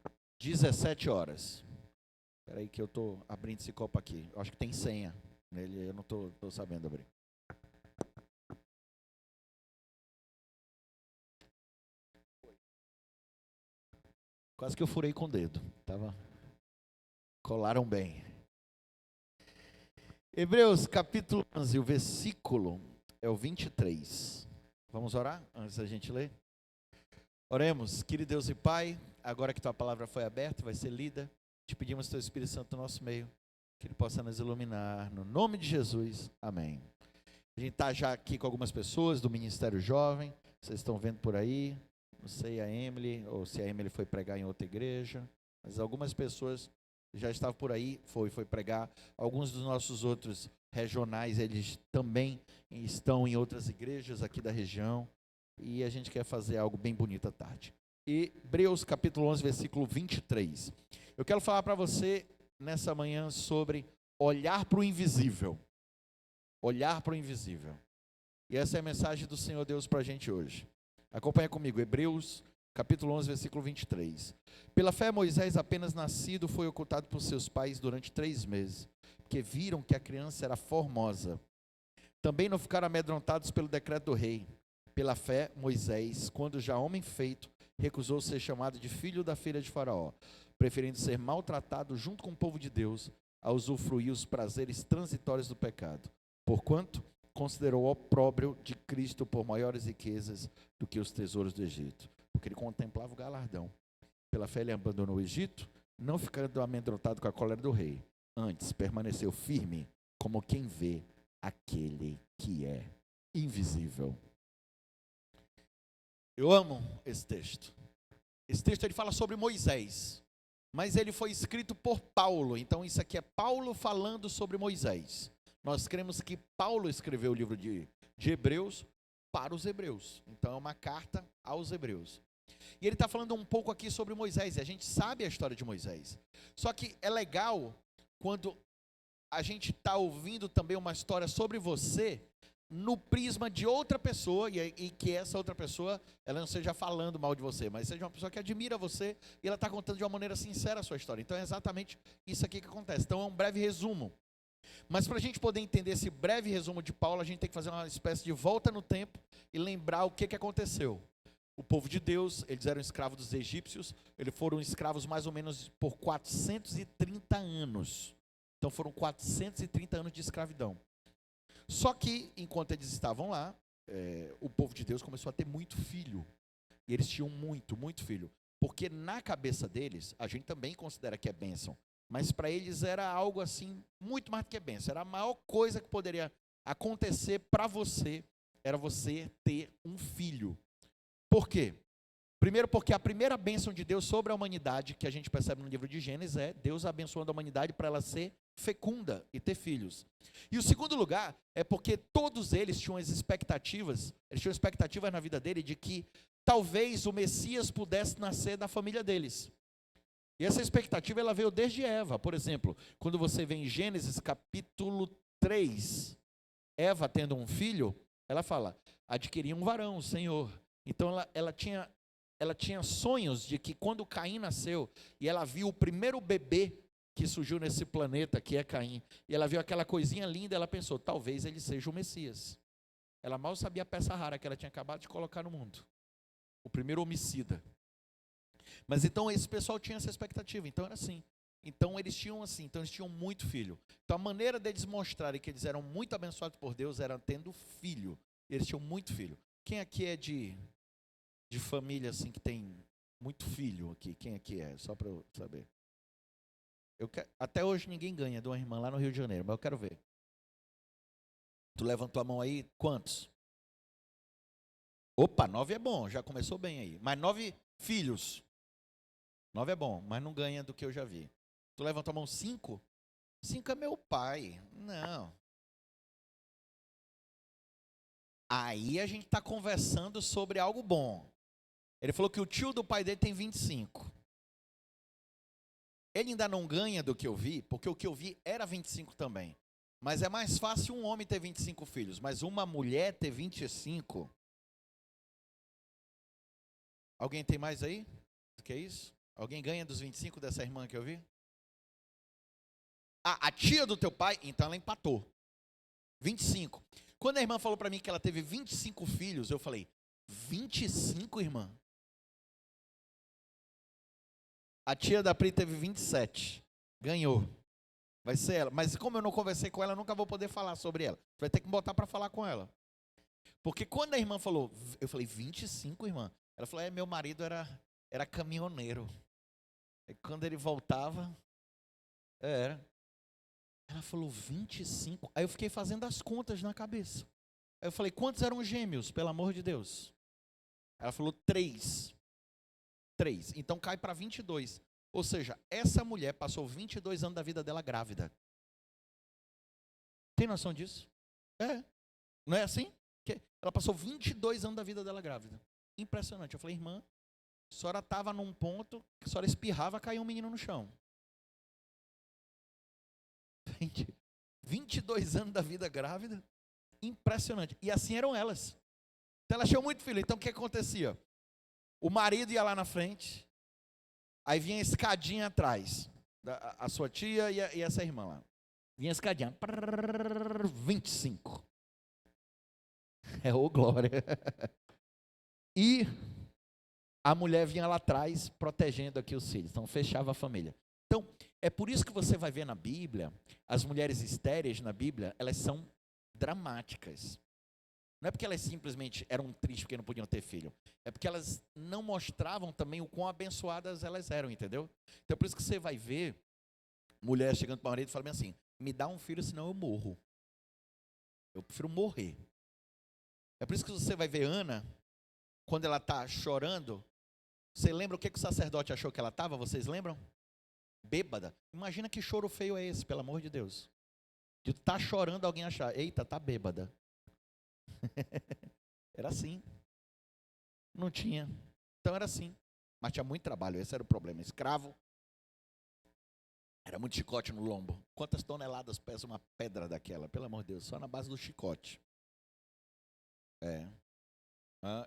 Às 17 horas. Espera aí que eu estou abrindo esse copo aqui. Eu acho que tem senha nele, eu não estou sabendo abrir. Quase que eu furei com o dedo. Colaram bem. Hebreus capítulo 11, o versículo é o 23. Vamos orar antes da gente ler? Oremos, querido Deus e Pai, agora que tua palavra foi aberta, vai ser lida, te pedimos teu Espírito Santo no nosso meio, que ele possa nos iluminar, no nome de Jesus, amém. A gente está já aqui com algumas pessoas do Ministério Jovem, vocês estão vendo por aí, não sei a Emily, ou se a Emily foi pregar em outra igreja, mas algumas pessoas já estavam por aí, foi pregar. Alguns dos nossos outros regionais, eles também estão em outras igrejas aqui da região, e a gente quer fazer algo bem bonito à tarde. Hebreus capítulo 11, versículo 23. Eu quero falar para você nessa manhã sobre olhar para o invisível. Olhar para o invisível. E essa é a mensagem do Senhor Deus para a gente hoje. Acompanha comigo, Hebreus capítulo 11, versículo 23. Pela fé, Moisés, apenas nascido, foi ocultado por seus pais durante 3 meses, porque viram que a criança era formosa. Também não ficaram amedrontados pelo decreto do rei. Pela fé, Moisés, quando já homem feito, recusou ser chamado de filho da filha de Faraó, preferindo ser maltratado junto com o povo de Deus, a usufruir os prazeres transitórios do pecado. Porquanto considerou opróbrio de Cristo por maiores riquezas do que os tesouros do Egito, porque ele contemplava o galardão. Pela fé ele abandonou o Egito, não ficando amedrontado com a cólera do rei. Antes permaneceu firme, como quem vê aquele que é invisível. Eu amo esse texto. Esse texto ele fala sobre Moisés, mas ele foi escrito por Paulo. Então isso aqui é Paulo falando sobre Moisés. Nós cremos que Paulo escreveu o livro de Hebreus para os hebreus. Então é uma carta aos hebreus. E ele está falando um pouco aqui sobre Moisés, e a gente sabe a história de Moisés. Só que é legal quando a gente está ouvindo também uma história sobre você, no prisma de outra pessoa, e que essa outra pessoa, ela não seja falando mal de você, mas seja uma pessoa que admira você, e ela está contando de uma maneira sincera a sua história. Então é exatamente isso aqui que acontece. Então é um breve resumo. Mas para a gente poder entender esse breve resumo de Paulo, a gente tem que fazer uma espécie de volta no tempo e lembrar o que aconteceu. O povo de Deus, eles eram escravos dos egípcios, eles foram escravos mais ou menos por 430 anos. Então foram 430 anos de escravidão. Só que, enquanto eles estavam lá, o povo de Deus começou a ter muito filho. E eles tinham muito filho. Porque na cabeça deles, a gente também considera que é bênção. Mas para eles era algo assim, muito mais do que bênção. Era a maior coisa que poderia acontecer para você, era você ter um filho. Por quê? Primeiro porque a primeira bênção de Deus sobre a humanidade, que a gente percebe no livro de Gênesis, é Deus abençoando a humanidade para ela ser fecunda e ter filhos. E o segundo lugar é porque todos eles tinham expectativas na vida dele de que talvez o Messias pudesse nascer da família deles. E essa expectativa ela veio desde Eva. Por exemplo, quando você vê em Gênesis capítulo 3, Eva tendo um filho, ela fala, adquiri um varão, Senhor. Então ela tinha sonhos de que quando Caim nasceu, e ela viu o primeiro bebê que surgiu nesse planeta, que é Caim, e ela viu aquela coisinha linda, ela pensou, talvez ele seja o Messias. Ela mal sabia a peça rara que ela tinha acabado de colocar no mundo. O primeiro homicida. Mas então esse pessoal tinha essa expectativa, então era assim. Então eles tinham muito filho. Então a maneira deles mostrarem que eles eram muito abençoados por Deus era tendo filho. Eles tinham muito filho. Quem aqui é de família assim que tem muito filho aqui? Quem aqui é? Só para eu saber. Até hoje ninguém ganha de uma irmã lá no Rio de Janeiro, mas eu quero ver. Tu levantou a mão aí, quantos? Opa, 9 é bom, já começou bem aí. Mas 9 filhos. 9 é bom, mas não ganha do que eu já vi. Tu levantou a mão 5? 5 é meu pai. Não. Aí a gente está conversando sobre algo bom. Ele falou que o tio do pai dele tem 25. Ele ainda não ganha do que eu vi, porque o que eu vi era 25 também. Mas é mais fácil um homem ter 25 filhos, mas uma mulher ter 25. Alguém tem mais aí? O que é isso? Alguém ganha dos 25 dessa irmã que eu vi? Ah, a tia do teu pai, então ela empatou. 25. Quando a irmã falou para mim que ela teve 25 filhos, eu falei, 25, irmã? A tia da Pri teve 27. Ganhou. Vai ser ela. Mas como eu não conversei com ela, eu nunca vou poder falar sobre ela. Vai ter que botar para falar com ela. Porque quando a irmã falou, eu falei, 25, irmã? Ela falou, meu marido era caminhoneiro. E quando ele voltava, era. Ela falou, 25. Aí eu fiquei fazendo as contas na cabeça. Aí eu falei, quantos eram gêmeos, pelo amor de Deus? Ela falou, 3. 3. Então cai para 22. Ou seja, essa mulher passou 22 anos da vida dela grávida. Tem noção disso? É. Não é assim? Ela passou 22 anos da vida dela grávida. Impressionante. Eu falei, irmã, a senhora estava num ponto que a senhora espirrava, caiu um menino no chão. 22 anos da vida grávida. Impressionante. E assim eram elas. Então ela tinha muito filho. Então o que acontecia? O marido ia lá na frente, aí vinha a escadinha atrás, a sua tia e essa irmã lá. Vinha a escadinha, 25. Ô glória. E a mulher vinha lá atrás, protegendo aqui os filhos. Então fechava a família. Então, é por isso que você vai ver na Bíblia, as mulheres estéreis na Bíblia, elas são dramáticas. Não é porque elas simplesmente eram tristes porque não podiam ter filho. É porque elas não mostravam também o quão abençoadas elas eram, entendeu? Então, por isso que você vai ver mulher chegando para o marido e falando assim, me dá um filho, senão eu morro. Eu prefiro morrer. É por isso que você vai ver Ana, quando ela está chorando, você lembra o que o sacerdote achou que ela estava? Vocês lembram? Bêbada. Imagina que choro feio é esse, pelo amor de Deus. De estar chorando, alguém achar, eita, tá bêbada. Era assim. Não tinha. Então era assim. Mas tinha muito trabalho, esse era o problema. Escravo. Era muito chicote no lombo. Quantas toneladas pesa uma pedra daquela? Pelo amor de Deus, só na base do chicote.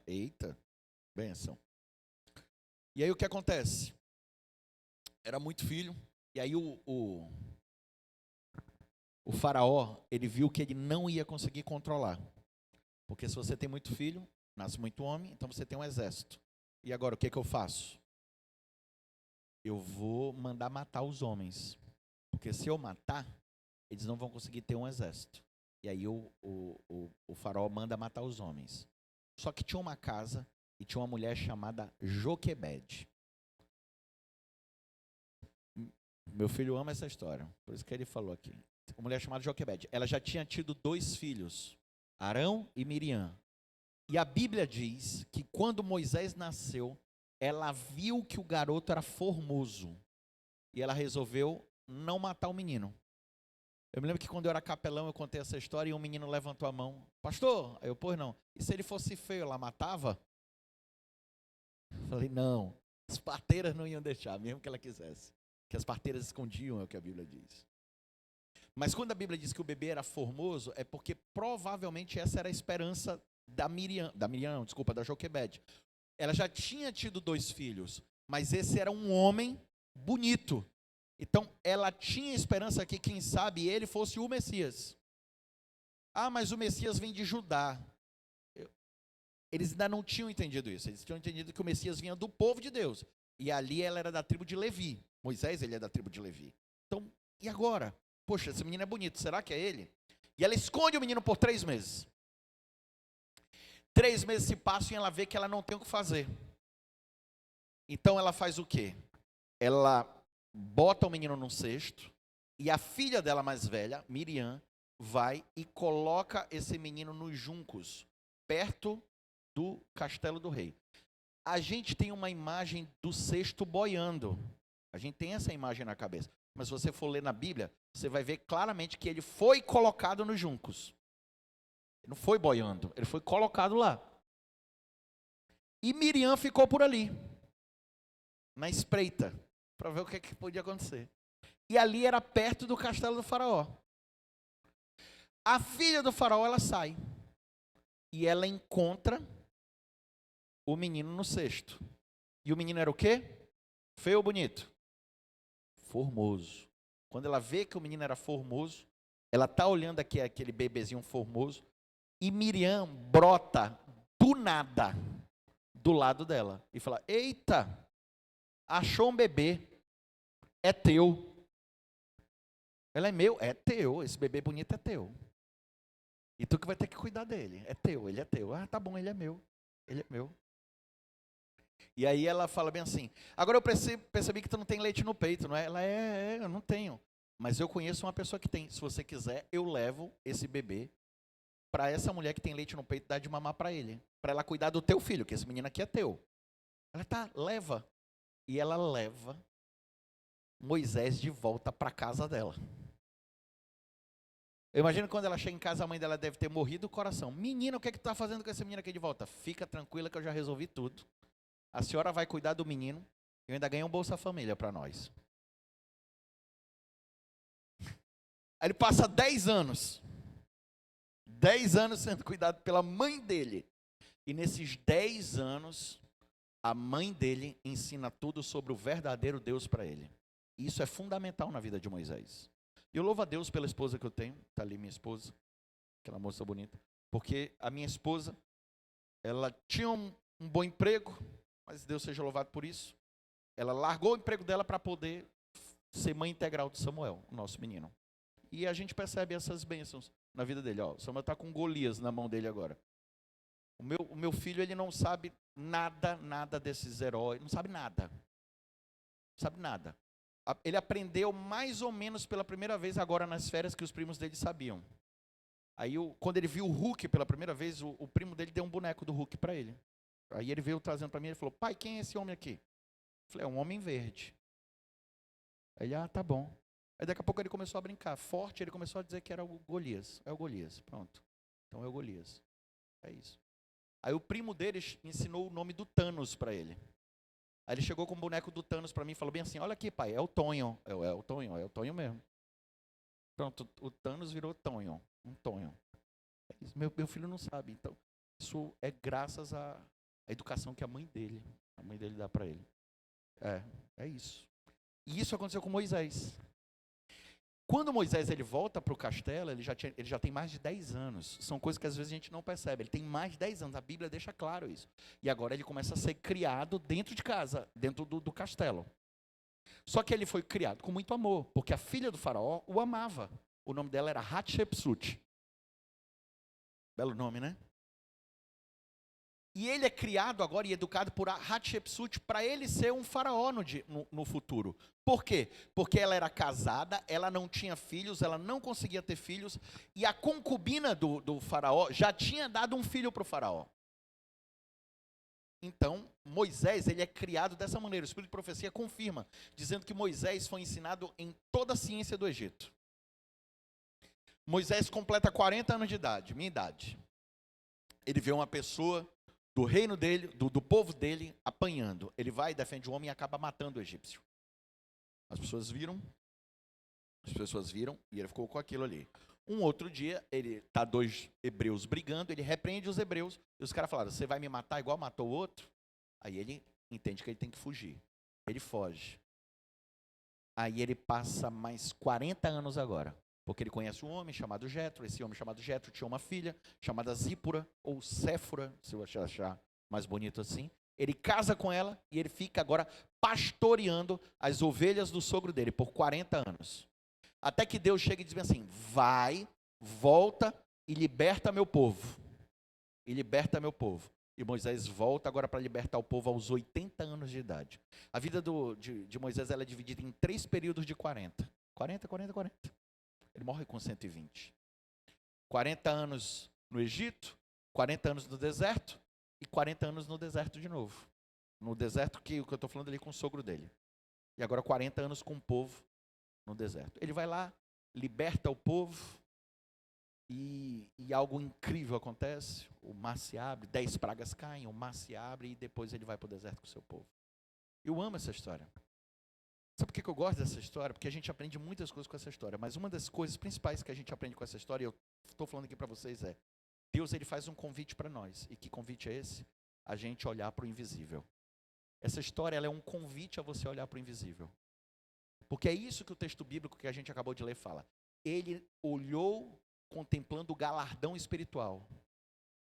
Eita. Benção. E aí o que acontece? Era muito filho. E aí o faraó, ele viu que ele não ia conseguir controlar. Porque se você tem muito filho, nasce muito homem, então você tem um exército. E agora, o que eu faço? Eu vou mandar matar os homens. Porque se eu matar, eles não vão conseguir ter um exército. E aí o faraó manda matar os homens. Só que tinha uma casa e tinha uma mulher chamada Joquebede. Meu filho ama essa história, por isso que ele falou aqui. Uma mulher chamada Joquebede. Ela já tinha tido 2 filhos. Arão e Miriam. E a Bíblia diz que quando Moisés nasceu, ela viu que o garoto era formoso. E ela resolveu não matar o menino. Eu me lembro que quando eu era capelão, eu contei essa história e um menino levantou a mão. Pastor, eu, pois não. E se ele fosse feio, ela matava? Eu falei, não. As parteiras não iam deixar, mesmo que ela quisesse. Que as parteiras escondiam, é o que a Bíblia diz. Mas quando a Bíblia diz que o bebê era formoso, é porque provavelmente essa era a esperança da Joquebede. Ela já tinha tido 2 filhos, mas esse era um homem bonito. Então, ela tinha esperança que, quem sabe, ele fosse o Messias. Ah, mas o Messias vem de Judá. Eles ainda não tinham entendido isso. Eles tinham entendido que o Messias vinha do povo de Deus. E ali ela era da tribo de Levi. Moisés, ele é da tribo de Levi. Então, e agora? Poxa, esse menino é bonito, será que é ele? E ela esconde o menino por 3 meses. 3 meses se passam e ela vê que ela não tem o que fazer. Então ela faz o quê? Ela bota o menino num cesto e a filha dela mais velha, Miriam, vai e coloca esse menino nos juncos, perto do castelo do rei. A gente tem uma imagem do cesto boiando. A gente tem essa imagem na cabeça. Mas se você for ler na Bíblia, você vai ver claramente que ele foi colocado nos juncos. Ele não foi boiando, ele foi colocado lá. E Miriam ficou por ali, na espreita. para ver o que podia acontecer. E ali era perto do castelo do faraó. A filha do faraó, ela sai. E ela encontra o menino no cesto. E o menino era o quê? Feio ou bonito? Formoso. Quando ela vê que o menino era formoso, ela está olhando aqui aquele bebezinho formoso, e Miriam brota do nada do lado dela e fala: eita, achou um bebê, é teu. Ela: é meu? É teu, esse bebê bonito é teu. E tu que vai ter que cuidar dele, é teu, ele é teu. Ah, tá bom, ele é meu, ele é meu. E aí ela fala bem assim: agora eu percebi que tu não tem leite no peito, não é? Ela: eu não tenho. Mas eu conheço uma pessoa que tem. Se você quiser, eu levo esse bebê para essa mulher que tem leite no peito, dar de mamar para ele. Para ela cuidar do teu filho, que esse menino aqui é teu. Ela: tá, leva. E ela leva Moisés de volta para a casa dela. Eu imagino quando ela chega em casa, a mãe dela deve ter morrido o coração. Menina, o que é que tu está fazendo com esse menino aqui de volta? Fica tranquila que eu já resolvi tudo. A senhora vai cuidar do menino. Eu ainda ganhei um Bolsa Família para nós. Aí ele passa 10 anos. 10 anos sendo cuidado pela mãe dele. E nesses 10 anos, a mãe dele ensina tudo sobre o verdadeiro Deus para ele. E isso é fundamental na vida de Moisés. E eu louvo a Deus pela esposa que eu tenho. Está ali minha esposa. Aquela moça bonita. Porque a minha esposa, ela tinha um bom emprego. Mas Deus seja louvado por isso. Ela largou o emprego dela para poder ser mãe integral de Samuel, o nosso menino. E a gente percebe essas bênçãos na vida dele. Ó, o Samuel está com Golias na mão dele agora. O meu filho, ele não sabe nada desses heróis. Não sabe nada. Não sabe nada. Ele aprendeu mais ou menos pela primeira vez agora nas férias que os primos dele sabiam. Aí, quando ele viu o Hulk pela primeira vez, o primo dele deu um boneco do Hulk para ele. Aí ele veio trazendo para mim, ele falou: pai, quem é esse homem aqui? Eu falei: é um homem verde. Aí ele: ah, tá bom. Aí daqui a pouco ele começou a brincar. Forte, ele começou a dizer que era o Golias. É o Golias, pronto. Então é o Golias. É isso. Aí o primo dele ensinou o nome do Thanos para ele. Aí ele chegou com o boneco do Thanos para mim e falou bem assim: olha aqui, pai, é o Tonho. É o Tonho mesmo. Pronto, o Thanos virou Tonho. Um Tonho. É isso. Meu filho não sabe. Então, isso é graças à educação que a mãe dele dá para ele. É isso. E isso aconteceu com Moisés. Quando Moisés ele volta para o castelo, ele já tem mais de 10 anos. São coisas que às vezes a gente não percebe. Ele tem mais de 10 anos, a Bíblia deixa claro isso. E agora ele começa a ser criado dentro de casa, dentro do castelo. Só que ele foi criado com muito amor, porque a filha do faraó o amava. O nome dela era Hatshepsut. Belo nome, né? E ele é criado agora e educado por Hatshepsut para ele ser um faraó no futuro. Por quê? Porque ela era casada, ela não tinha filhos, ela não conseguia ter filhos, e a concubina do faraó já tinha dado um filho para o faraó. Então, Moisés, ele é criado dessa maneira. O Espírito de Profecia confirma, dizendo que Moisés foi ensinado em toda a ciência do Egito. Moisés completa 40 anos de idade, minha idade. Ele vê uma pessoa do reino dele, do povo dele, apanhando. Ele vai, defende o homem e acaba matando o egípcio. As pessoas viram, e ele ficou com aquilo ali. Um outro dia, ele tá 2 hebreus brigando, ele repreende os hebreus, e os caras falaram: você vai me matar igual matou o outro? Aí ele entende que ele tem que fugir. Ele foge. Aí ele passa mais 40 anos agora, porque ele conhece um homem chamado Jetro. Esse homem chamado Jetro tinha uma filha chamada Zípora, ou Séfora, se eu achar mais bonito assim. Ele casa com ela e ele fica agora pastoreando as ovelhas do sogro dele por 40 anos. Até que Deus chega e diz assim: vai, volta e liberta meu povo. E liberta meu povo. E Moisés volta agora para libertar o povo aos 80 anos de idade. A vida de Moisés ela é dividida em 3 períodos de 40. 40. Ele morre com 120. 40 anos no Egito, 40 anos no deserto e 40 anos no deserto de novo. No deserto, que o que eu estou falando ali com o sogro dele. E agora 40 anos com o povo no deserto. Ele vai lá, liberta o povo e algo incrível acontece. O mar se abre, 10 pragas caem, o mar se abre e depois ele vai para o deserto com o seu povo. Eu amo essa história. Sabe por que eu gosto dessa história? Porque a gente aprende muitas coisas com essa história, mas uma das coisas principais que a gente aprende com essa história, e eu estou falando aqui para vocês, é Deus, ele faz um convite para nós. E que convite é esse? A gente olhar para o invisível. Essa história, ela é um convite a você olhar para o invisível. Porque é isso que o texto bíblico que a gente acabou de ler fala. Ele olhou contemplando o galardão espiritual.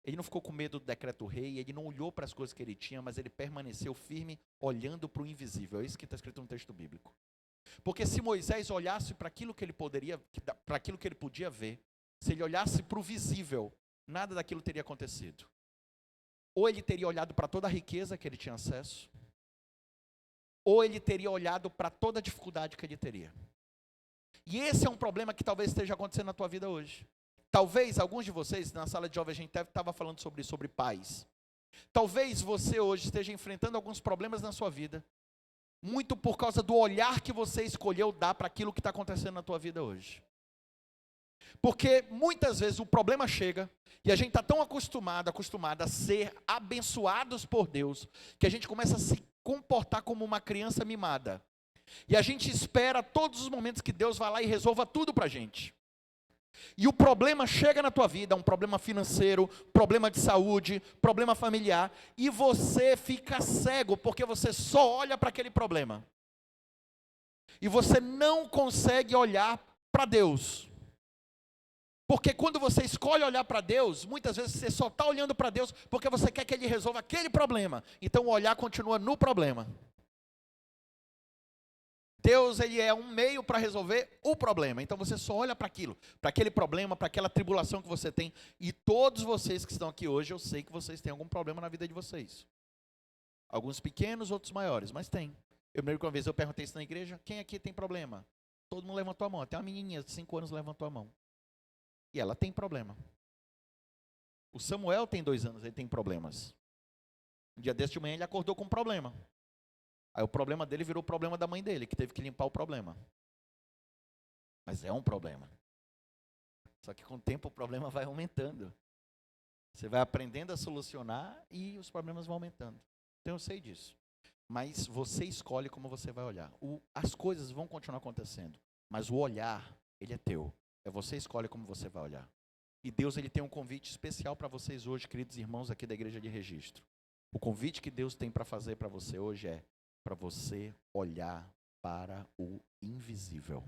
Ele não ficou com medo do decreto rei, ele não olhou para as coisas que ele tinha, mas ele permaneceu firme, olhando para o invisível. É isso que está escrito no texto bíblico. Porque se Moisés olhasse para aquilo que ele para aquilo que ele podia ver, se ele olhasse para o visível, nada daquilo teria acontecido. Ou ele teria olhado para toda a riqueza que ele tinha acesso, ou ele teria olhado para toda a dificuldade que ele teria. E esse é um problema que talvez esteja acontecendo na tua vida hoje. Talvez alguns de vocês, na sala de jovens, a gente estava falando sobre paz. Talvez você hoje esteja enfrentando alguns problemas na sua vida, muito por causa do olhar que você escolheu dar para aquilo que está acontecendo na tua vida hoje. Porque muitas vezes o problema chega e a gente está tão acostumado a ser abençoados por Deus, que a gente começa a se comportar como uma criança mimada. E a gente espera todos os momentos que Deus vai lá e resolva tudo para a gente. E o problema chega na tua vida, um problema financeiro, problema de saúde, problema familiar, e você fica cego, porque você só olha para aquele problema. E você não consegue olhar para Deus. Porque quando você escolhe olhar para Deus, muitas vezes você só está olhando para Deus porque você quer que Ele resolva aquele problema. Então o olhar continua no problema. Deus, ele é um meio para resolver o problema. Então você só olha para aquilo, para aquele problema, para aquela tribulação que você tem. E todos vocês que estão aqui hoje, eu sei que vocês têm algum problema na vida de vocês. Alguns pequenos, outros maiores, mas tem. Eu me lembro que uma vez eu perguntei isso na igreja, quem aqui tem problema? Todo mundo levantou a mão, até uma menininha de 5 anos levantou a mão. E ela tem problema. O Samuel tem 2 anos, ele tem problemas. Um dia desse de manhã ele acordou com um problema. Aí o problema dele virou o problema da mãe dele, que teve que limpar o problema. Mas é um problema. Só que com o tempo o problema vai aumentando. Você vai aprendendo a solucionar e os problemas vão aumentando. Então eu sei disso. Mas você escolhe como você vai olhar. As coisas vão continuar acontecendo, mas o olhar, ele é teu. É você escolhe como você vai olhar. E Deus, ele tem um convite especial para vocês hoje, queridos irmãos aqui da Igreja de Registro. O convite que Deus tem para fazer para você hoje é para você olhar para o invisível.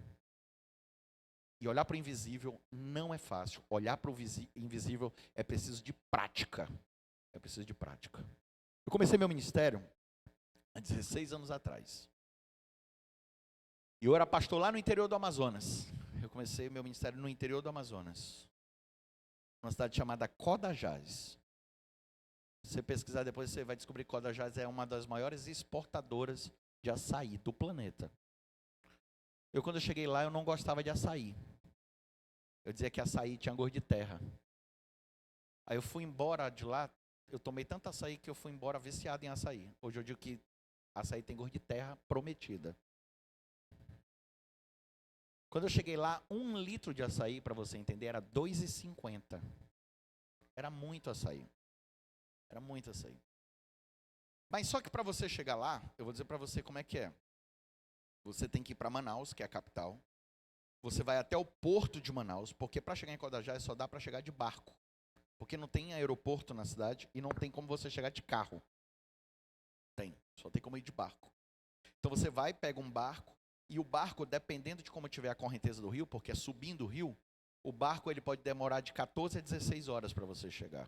E olhar para o invisível não é fácil. Olhar para o invisível é preciso de prática. É preciso de prática. Eu comecei meu ministério há 16 anos atrás. E eu era pastor lá no interior do Amazonas. Eu comecei meu ministério no interior do Amazonas. Uma cidade chamada Codajás. Se você pesquisar depois, você vai descobrir que Codajás é uma das maiores exportadoras de açaí do planeta. Quando eu cheguei lá, eu não gostava de açaí. Eu dizia que açaí tinha gosto de terra. Aí eu fui embora de lá, eu tomei tanto açaí que eu fui embora viciado em açaí. Hoje eu digo que açaí tem gosto de terra prometida. Quando eu cheguei lá, 1 litro de açaí, para você entender, era R$ 2,50. Era muito açaí. Era muito açaí. Mas só que para você chegar lá, eu vou dizer para você como é que é. Você tem que ir para Manaus, que é a capital. Você vai até o porto de Manaus, porque para chegar em Codajás só dá para chegar de barco. Porque não tem aeroporto na cidade e não tem como você chegar de carro. Só tem como ir de barco. Então você vai, pega um barco, e o barco, dependendo de como tiver a correnteza do rio, porque é subindo o rio, o barco ele pode demorar de 14 a 16 horas para você chegar.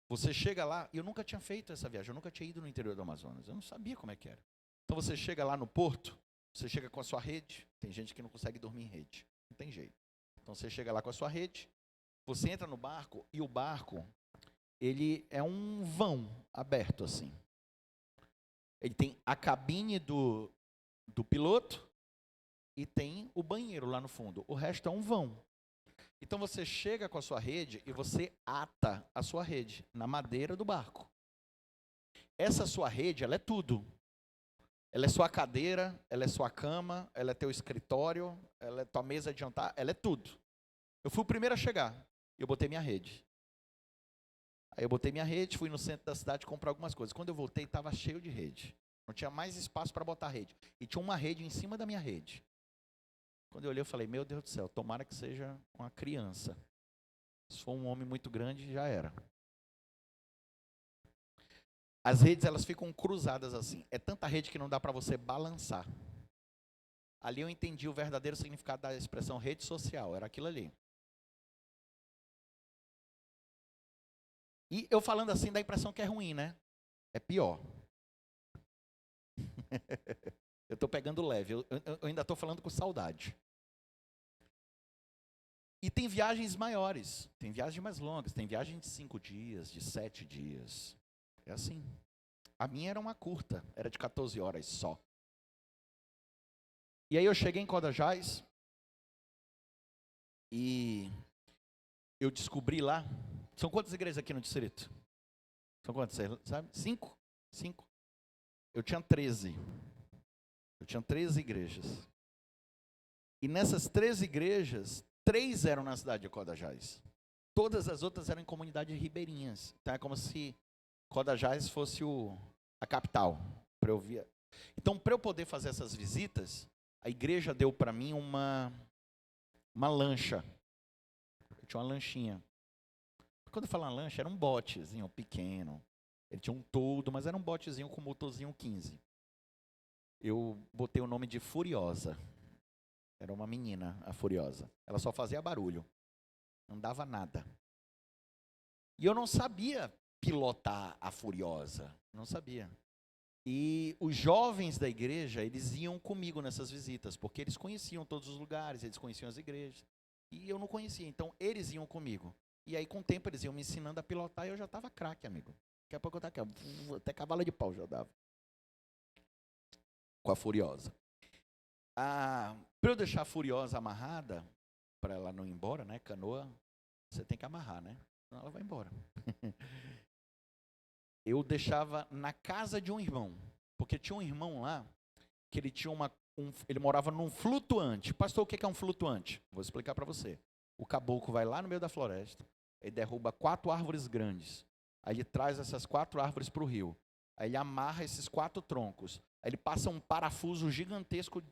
Você chega lá, e eu nunca tinha feito essa viagem, eu nunca tinha ido no interior do Amazonas, eu não sabia como é que era. Então você chega lá no porto, você chega com a sua rede, tem gente que não consegue dormir em rede, não tem jeito. Então você chega lá com a sua rede, você entra no barco, e o barco, ele é um vão aberto assim. Ele tem a cabine do piloto e tem o banheiro lá no fundo. O resto é um vão. Então você chega com a sua rede e você ata a sua rede na madeira do barco. Essa sua rede, ela é tudo. Ela é sua cadeira, ela é sua cama, ela é teu escritório, ela é tua mesa de jantar, ela é tudo. Eu fui o primeiro a chegar e eu botei minha rede. Aí eu botei minha rede, fui no centro da cidade comprar algumas coisas. Quando eu voltei, estava cheio de rede. Não tinha mais espaço para botar rede. E tinha uma rede em cima da minha rede. Quando eu olhei, eu falei, meu Deus do céu, tomara que seja uma criança. Se for um homem muito grande, já era. As redes, elas ficam cruzadas assim. É tanta rede que não dá para você balançar. Ali eu entendi o verdadeiro significado da expressão rede social. Era aquilo ali. E eu falando assim, dá a impressão que é ruim, né? É pior. Eu estou pegando leve. Eu ainda estou falando com saudade. E tem viagens maiores. Tem viagens mais longas. Tem viagem de 5 dias, de 7 dias. É assim. A minha era uma curta. Era de 14 horas só. E aí eu cheguei em Codajás. E eu descobri lá. São quantas igrejas aqui no distrito? São quantas, você sabe? 5? 5. Eu tinha 13. Eu tinha 13 igrejas. E nessas 13 igrejas, 3 eram na cidade de Codajás. Todas as outras eram em comunidades ribeirinhas. Então é como se Codajás fosse a capital. Então, para eu poder fazer essas visitas, a igreja deu para mim uma lancha. Eu tinha uma lanchinha. Quando eu falo lancha, era um botezinho pequeno. Ele tinha um toldo, mas era um botezinho com motorzinho 15. Eu botei o nome de Furiosa. Era uma menina, a Furiosa. Ela só fazia barulho. Não dava nada. E eu não sabia pilotar a Furiosa. Não sabia. E os jovens da igreja, eles iam comigo nessas visitas, porque eles conheciam todos os lugares, eles conheciam as igrejas. E eu não conhecia, então eles iam comigo. E aí, com o tempo, eles iam me ensinando a pilotar e eu já estava craque, amigo. Daqui a pouco eu estava aqui, até cavalo de pau já dava. Com a Furiosa. Para eu deixar a Furiosa amarrada, para ela não ir embora, né? Canoa, você tem que amarrar, né? Senão ela vai embora. Eu deixava na casa de um irmão. Porque tinha um irmão lá, que ele tinha ele morava num flutuante. Pastor, o que é um flutuante? Vou explicar para você. O caboclo vai lá no meio da floresta, ele derruba 4 árvores grandes. Aí ele traz essas 4 árvores para o rio. Aí ele amarra esses 4 troncos. Aí ele passa um parafuso gigantesco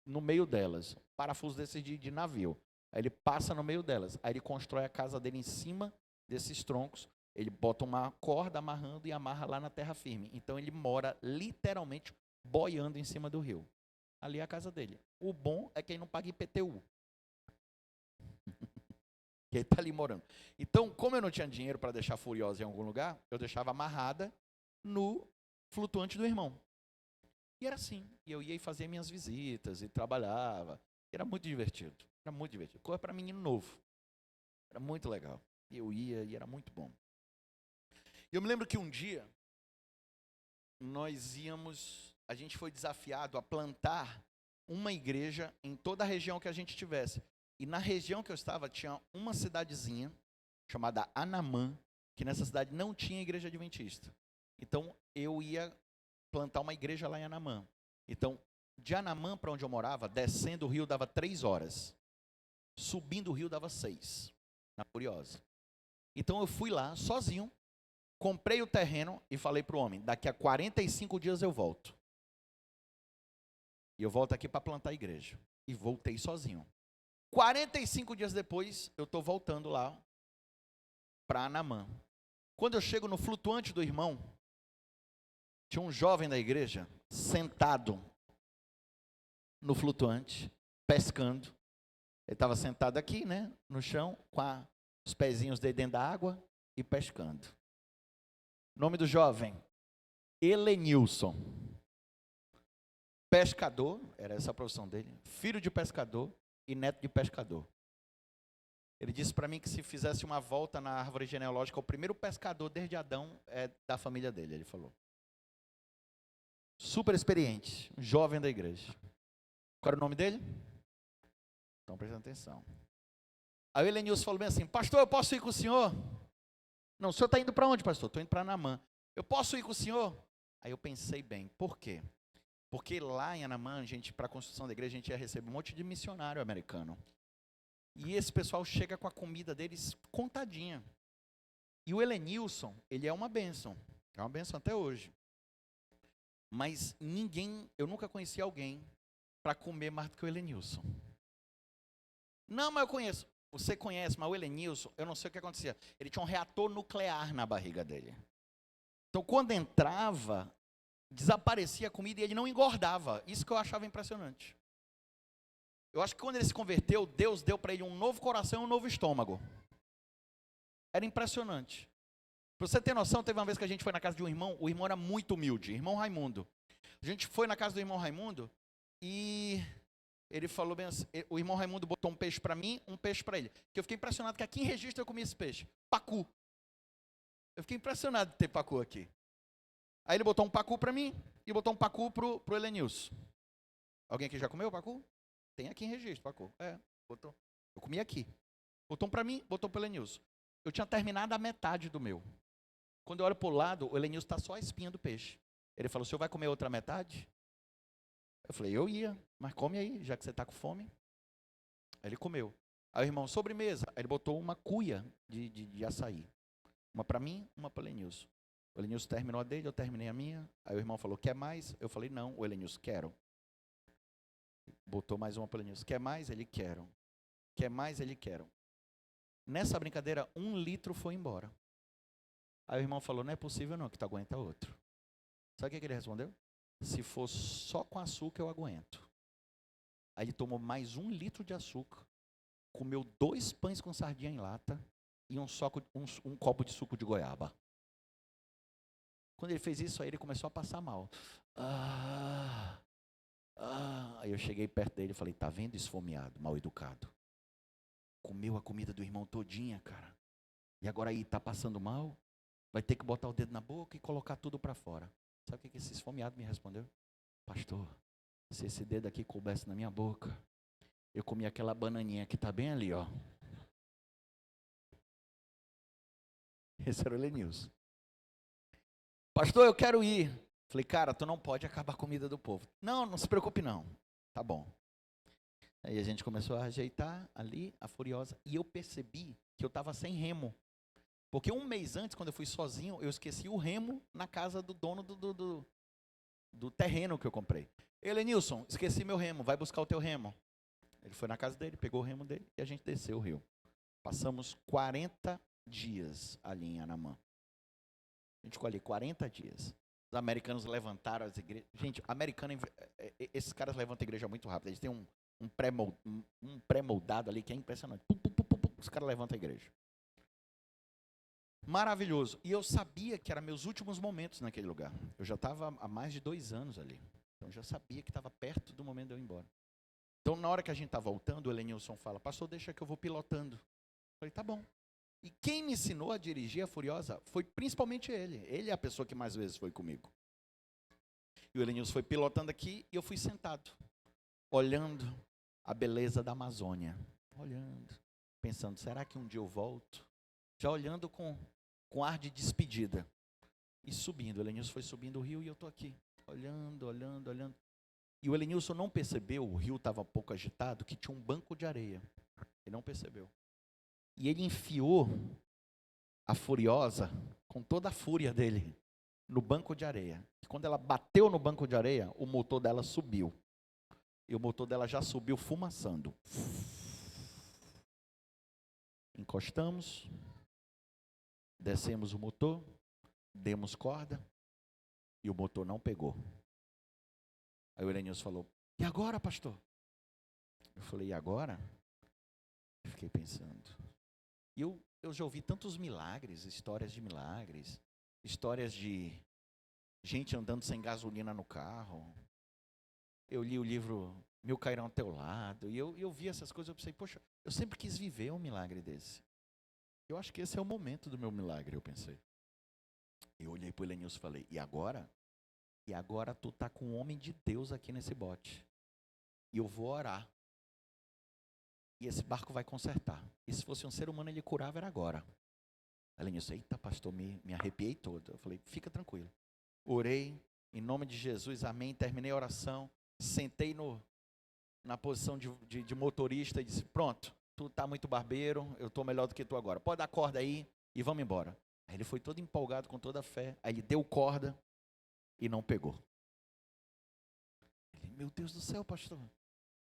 no meio delas. Parafuso desse de navio. Aí ele passa no meio delas. Aí ele constrói a casa dele em cima desses troncos. Ele bota uma corda amarrando e amarra lá na terra firme. Então ele mora literalmente boiando em cima do rio. Ali é a casa dele. O bom é que ele não paga IPTU. Que ele está ali morando. Então, como eu não tinha dinheiro para deixar a Furiosa em algum lugar, eu deixava amarrada no flutuante do irmão. E era assim. E eu ia e fazia minhas visitas e trabalhava. Era muito divertido. Era muito divertido. Coisa para menino novo. Era muito legal. Eu ia e era muito bom. Eu me lembro que um dia a gente foi desafiado a plantar uma igreja em toda a região que a gente tivesse. E na região que eu estava, tinha uma cidadezinha chamada Anamã, que nessa cidade não tinha igreja adventista. Então, eu ia plantar uma igreja lá em Anamã. Então, de Anamã para onde eu morava, descendo o rio dava 3 horas. Subindo o rio dava 6, na Furiosa. Então, eu fui lá, sozinho, comprei o terreno e falei para o homem, daqui a 45 dias eu volto. E eu volto aqui para plantar a igreja. E voltei sozinho. 45 dias depois, eu estou voltando lá para Anamã. Quando eu chego no flutuante do irmão, tinha um jovem da igreja sentado no flutuante, pescando. Ele estava sentado aqui, né, no chão, com os pezinhos dele dentro da água e pescando. Nome do jovem, Helenilson. Pescador, era essa a profissão dele, filho de pescador e neto de pescador. Ele disse para mim que se fizesse uma volta na árvore genealógica, o primeiro pescador desde Adão é da família dele, ele falou. Super experiente, um jovem da igreja. Qual era o nome dele? Estão prestando atenção. Aí o Helenilson falou bem assim, pastor, eu posso ir com o senhor? Não, o senhor está indo para onde, pastor? Estou indo para Anamã. Eu posso ir com o senhor? Aí eu pensei bem, por quê? Porque lá em Anamã, para a construção da igreja, a gente ia receber um monte de missionário americano. E esse pessoal chega com a comida deles contadinha. E o Helenilson, ele é uma bênção. É uma bênção até hoje. Mas eu nunca conheci alguém para comer mais do que o Helenilson. Não, mas eu conheço. Você conhece, mas o Helenilson, eu não sei o que acontecia. Ele tinha um reator nuclear na barriga dele. Então, quando entrava, desaparecia a comida e ele não engordava. Isso que eu achava impressionante. Eu acho que quando ele se converteu, Deus deu para ele um novo coração e um novo estômago. Era impressionante. Para você ter noção, teve uma vez que a gente foi na casa de um irmão, o irmão era muito humilde, irmão Raimundo. A gente foi na casa do irmão Raimundo e ele falou bem assim, o irmão Raimundo botou um peixe para mim, um peixe para ele. Que eu fiquei impressionado que aqui em Registro eu comi esse peixe, pacu. Eu fiquei impressionado de ter pacu aqui. Aí ele botou um pacu para mim e botou um pacu pro Helenilson. Alguém aqui já comeu pacu? Tem aqui em Registro, pacu. Botou. Eu comi aqui. Botou um para mim, botou pro Helenilson. Eu tinha terminado a metade do meu. Quando eu olho pro lado, o Helenilson está só a espinha do peixe. Ele falou, o senhor vai comer outra metade? Eu falei, eu ia, mas come aí, já que você está com fome. Aí ele comeu. Aí o irmão, sobremesa. Aí ele botou uma cuia de açaí. Uma para mim, uma para o Helenilson. O Helenilson terminou a dele, eu terminei a minha. Aí o irmão falou, quer mais? Eu falei, não. O Helenilson, quero. Botou mais uma para o Helenilson. Quer mais? Ele, quero. Quer mais? Ele, quero. Nessa brincadeira, 1 litro foi embora. Aí o irmão falou, não é possível não, que tu aguenta outro. Sabe o que ele respondeu? Se for só com açúcar, eu aguento. Aí ele tomou mais 1 litro de açúcar, comeu 2 pães com sardinha em lata e um copo de suco de goiaba. Quando ele fez isso, aí ele começou a passar mal. Aí eu cheguei perto dele e falei, tá vendo, esfomeado, mal educado? Comeu a comida do irmão todinha, cara. E agora aí tá passando mal? Vai ter que botar o dedo na boca e colocar tudo para fora. Sabe o que esse esfomeado me respondeu? Pastor, se esse dedo aqui coubesse na minha boca, eu comi aquela bananinha que está bem ali, ó. Esse era o Helenilson. Pastor, eu quero ir. Falei, cara, tu não pode acabar a comida do povo. Não, não se preocupe não. Tá bom. Aí a gente começou a ajeitar ali, a Furiosa, e eu percebi que eu estava sem remo. Porque 1 mês antes, quando eu fui sozinho, eu esqueci o remo na casa do dono do terreno que eu comprei. Helenilson, esqueci meu remo, vai buscar o teu remo. Ele foi na casa dele, pegou o remo dele e a gente desceu o rio. Passamos 40 dias ali em Anamã. A gente ficou ali 40 dias. Os americanos levantaram as igrejas. Gente, esses caras levantam a igreja muito rápido. Eles têm um pré-moldado ali que é impressionante. Os caras levantam a igreja. Maravilhoso. E eu sabia que eram meus últimos momentos naquele lugar. Eu já estava há mais de 2 anos ali. Então eu já sabia que estava perto do momento de eu ir embora. Então na hora que a gente está voltando, o Helenilson fala, pastor, deixa que eu vou pilotando. Eu falei, tá bom. E quem me ensinou a dirigir a Furiosa foi principalmente ele. Ele é a pessoa que mais vezes foi comigo. E o Helenilson foi pilotando aqui e eu fui sentado, olhando a beleza da Amazônia. Olhando, pensando, será que um dia eu volto? Já olhando com ar de despedida. E subindo. O Helenilson foi subindo o rio e eu estou aqui. Olhando, olhando, olhando. E o Helenilson não percebeu, o rio estava um pouco agitado, que tinha um banco de areia. Ele não percebeu. E ele enfiou a Furiosa, com toda a fúria dele, no banco de areia. E quando ela bateu no banco de areia, o motor dela subiu. E o motor dela já subiu fumaçando. Encostamos. Descemos o motor, demos corda e o motor não pegou. Aí o Helenilson falou, e agora, pastor? Eu falei, e agora? Eu fiquei pensando. E eu já ouvi tantos milagres, histórias de gente andando sem gasolina no carro. Eu li o livro Mil Cairão ao Teu Lado e eu vi essas coisas, eu pensei, poxa, eu sempre quis viver um milagre desse. Eu acho que esse é o momento do meu milagre, eu pensei. Eu olhei para o Helenilson e falei, e agora? E agora tu tá com um homem de Deus aqui nesse bote. E eu vou orar. E esse barco vai consertar. E se fosse um ser humano, ele curava, era agora. Helenilson, eita pastor, me arrepiei todo. Eu falei, fica tranquilo. Orei, em nome de Jesus, amém. Terminei a oração, sentei na posição de motorista e disse, pronto. Tu tá muito barbeiro, eu tô melhor do que tu agora. Pode dar corda aí e vamos embora. Aí ele foi todo empolgado com toda a fé. Aí ele deu corda e não pegou. meu Deus do céu, pastor.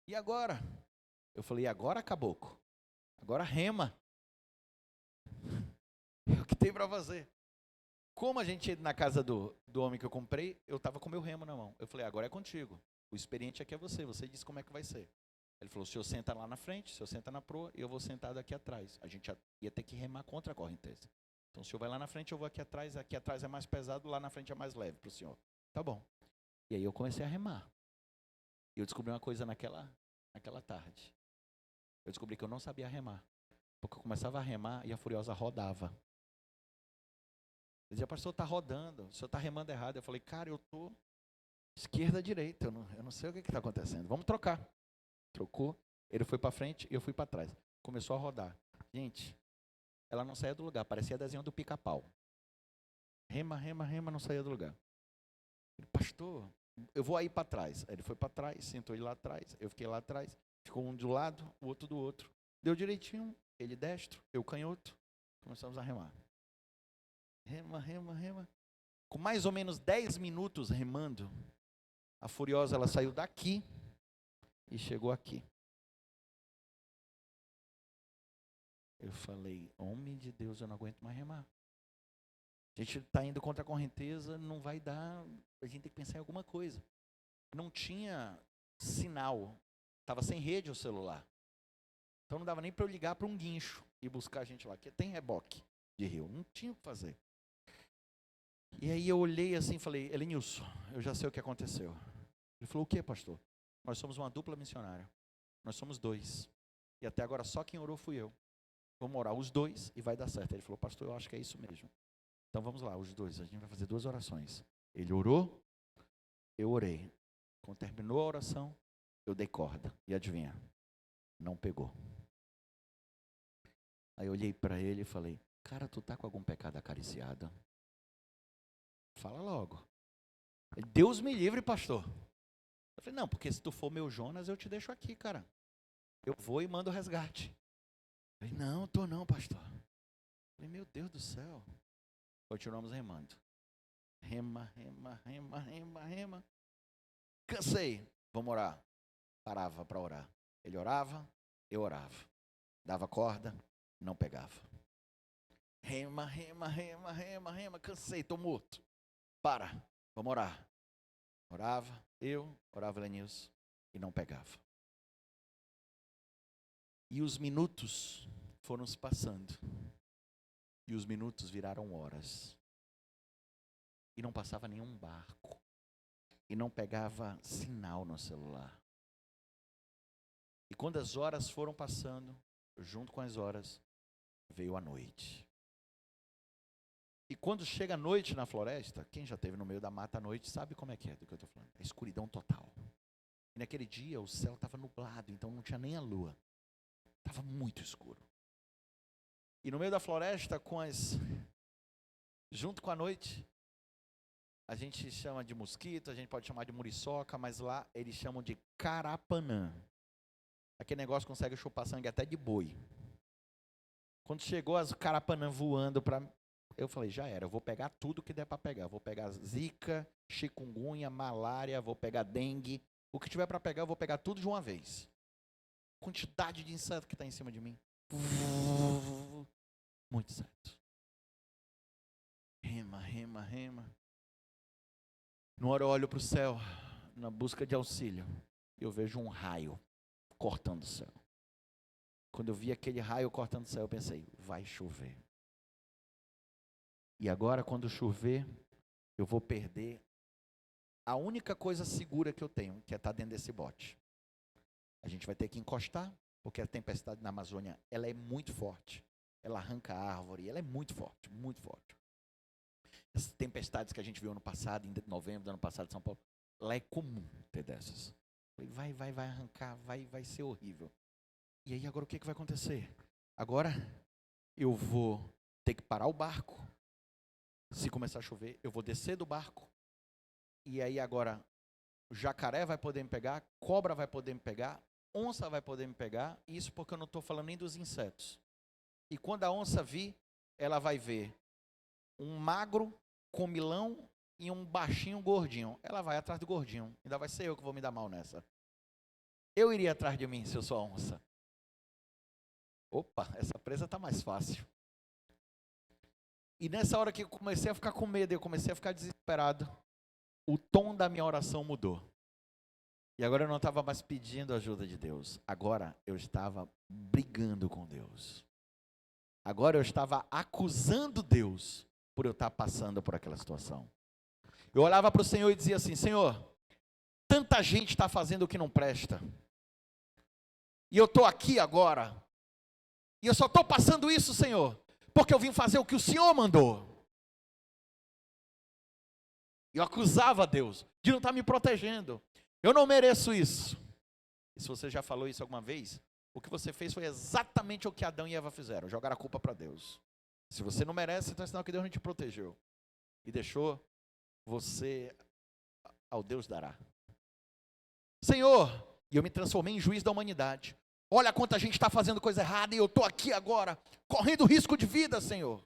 E agora? Eu falei, agora, caboclo? Agora rema. É o que tem para fazer. Como a gente ia na casa do homem que eu comprei, eu estava com meu remo na mão. Eu falei, agora é contigo. O experiente aqui é você. Você diz como é que vai ser. Ele falou, o senhor senta lá na frente, o senhor senta na proa e eu vou sentar aqui atrás. A gente ia ter que remar contra a correnteza. Então o senhor vai lá na frente, eu vou aqui atrás é mais pesado, lá na frente é mais leve para o senhor. Tá bom. E aí eu comecei a remar. E eu descobri uma coisa naquela tarde. Eu descobri que eu não sabia remar. Porque eu começava a remar e a Furiosa rodava. Eu dizia, pastor, está rodando, o senhor está remando errado. Eu falei, cara, eu estou esquerda, direita, eu não sei o que está acontecendo. Vamos trocar. Trocou, ele foi para frente e eu fui para trás. Começou a rodar. Gente, ela não saía do lugar, parecia desenho do Pica-Pau. Rema, rema, rema, não saía do lugar. Ele, pastor, eu vou aí para trás. Aí ele foi para trás, sentou ele lá atrás, eu fiquei lá atrás. Ficou um do lado, o outro do outro. Deu direitinho, ele destro, eu canhoto. Começamos a remar. Rema, rema, rema. Com mais ou menos 10 minutos remando, a Furiosa ela saiu daqui e chegou aqui. Eu falei, homem de Deus, eu não aguento mais remar. A gente está indo contra a correnteza, não vai dar, a gente tem que pensar em alguma coisa. Não tinha sinal, estava sem rede o celular. Então não dava nem para eu ligar para um guincho e buscar a gente lá, que tem reboque de rio, não tinha o que fazer. E aí eu olhei assim e falei, Elenilson, eu já sei o que aconteceu. Ele falou, o que, pastor? Nós somos uma dupla missionária. Nós somos 2. E até agora só quem orou fui eu. Vamos orar os 2 e vai dar certo. Ele falou, pastor, eu acho que é isso mesmo. Então vamos lá, os 2. A gente vai fazer 2 orações. Ele orou, eu orei. Quando terminou a oração, eu dei corda. E adivinha? Não pegou. Aí eu olhei para ele e falei, cara, tu tá com algum pecado acariciado? Fala logo. Ele, Deus me livre, pastor. Eu falei, não, porque se tu for meu Jonas, eu te deixo aqui, cara. Eu vou e mando o resgate. Eu falei, não, tô não, pastor. Eu falei, meu Deus do céu. Continuamos remando. Rema, rema, rema, rema, rema. Cansei. Vamos orar. Parava para orar. Ele orava, eu orava. Dava corda, não pegava. Rema, rema, rema, rema, rema. Cansei, tô morto. Para, vamos orar. Orava, orava Lenilson e não pegava. E os minutos foram se passando. E os minutos viraram horas. E não passava nenhum barco. E não pegava sinal no celular. E quando as horas foram passando, junto com as horas, veio a noite. E quando chega a noite na floresta, quem já esteve no meio da mata à noite sabe como é que é do que eu estou falando. É escuridão total. E naquele dia o céu estava nublado, então não tinha nem a lua. Estava muito escuro. E no meio da floresta, junto com a noite, a gente chama de mosquito, a gente pode chamar de muriçoca, mas lá eles chamam de carapanã. Aquele negócio consegue chupar sangue até de boi. Quando chegou as carapanã voando para... Eu falei, já era, eu vou pegar tudo que der para pegar. Vou pegar zika, chikungunya, malária, vou pegar dengue. O que tiver para pegar, eu vou pegar tudo de uma vez. Quantidade de inseto que está em cima de mim. Muito inseto. Rema, rema, rema. Numa hora eu olho para o céu, na busca de auxílio. Eu vejo um raio cortando o céu. Quando eu vi aquele raio cortando o céu, eu pensei, vai chover. E agora, quando chover, eu vou perder a única coisa segura que eu tenho, que é estar dentro desse bote. A gente vai ter que encostar, porque a tempestade na Amazônia, ela é muito forte. Ela arranca a árvore, ela é muito forte, muito forte. Essas tempestades que a gente viu ano passado, em novembro do ano passado em São Paulo, lá é comum ter dessas. Vai arrancar, vai ser horrível. E aí agora o que vai acontecer? Agora eu vou ter que parar o barco. Se começar a chover, eu vou descer do barco. E aí agora o jacaré vai poder me pegar, cobra vai poder me pegar, onça vai poder me pegar. Isso porque eu não estou falando nem dos insetos. E quando a onça vir, ela vai ver um magro, comilão e um baixinho gordinho. Ela vai atrás do gordinho. Ainda vai ser eu que vou me dar mal nessa. Eu iria atrás de mim se eu sou a onça. Opa, essa presa está mais fácil. E nessa hora que eu comecei a ficar com medo, eu comecei a ficar desesperado, o tom da minha oração mudou. E agora eu não estava mais pedindo ajuda de Deus. Agora eu estava brigando com Deus. Agora eu estava acusando Deus por eu estar passando por aquela situação. Eu olhava para o Senhor e dizia assim: Senhor, tanta gente está fazendo o que não presta. E eu estou aqui agora. E eu só estou passando isso, Senhor, porque eu vim fazer o que o Senhor mandou. Eu acusava Deus de não estar me protegendo. Eu não mereço isso. E se você já falou isso alguma vez, o que você fez foi exatamente o que Adão e Eva fizeram, jogar a culpa para Deus. Se você não merece, então é sinal que Deus não te protegeu. E deixou você ao Deus dará. Senhor, e eu me transformei em juiz da humanidade. Olha quanta gente está fazendo coisa errada e eu estou aqui agora, correndo risco de vida, Senhor.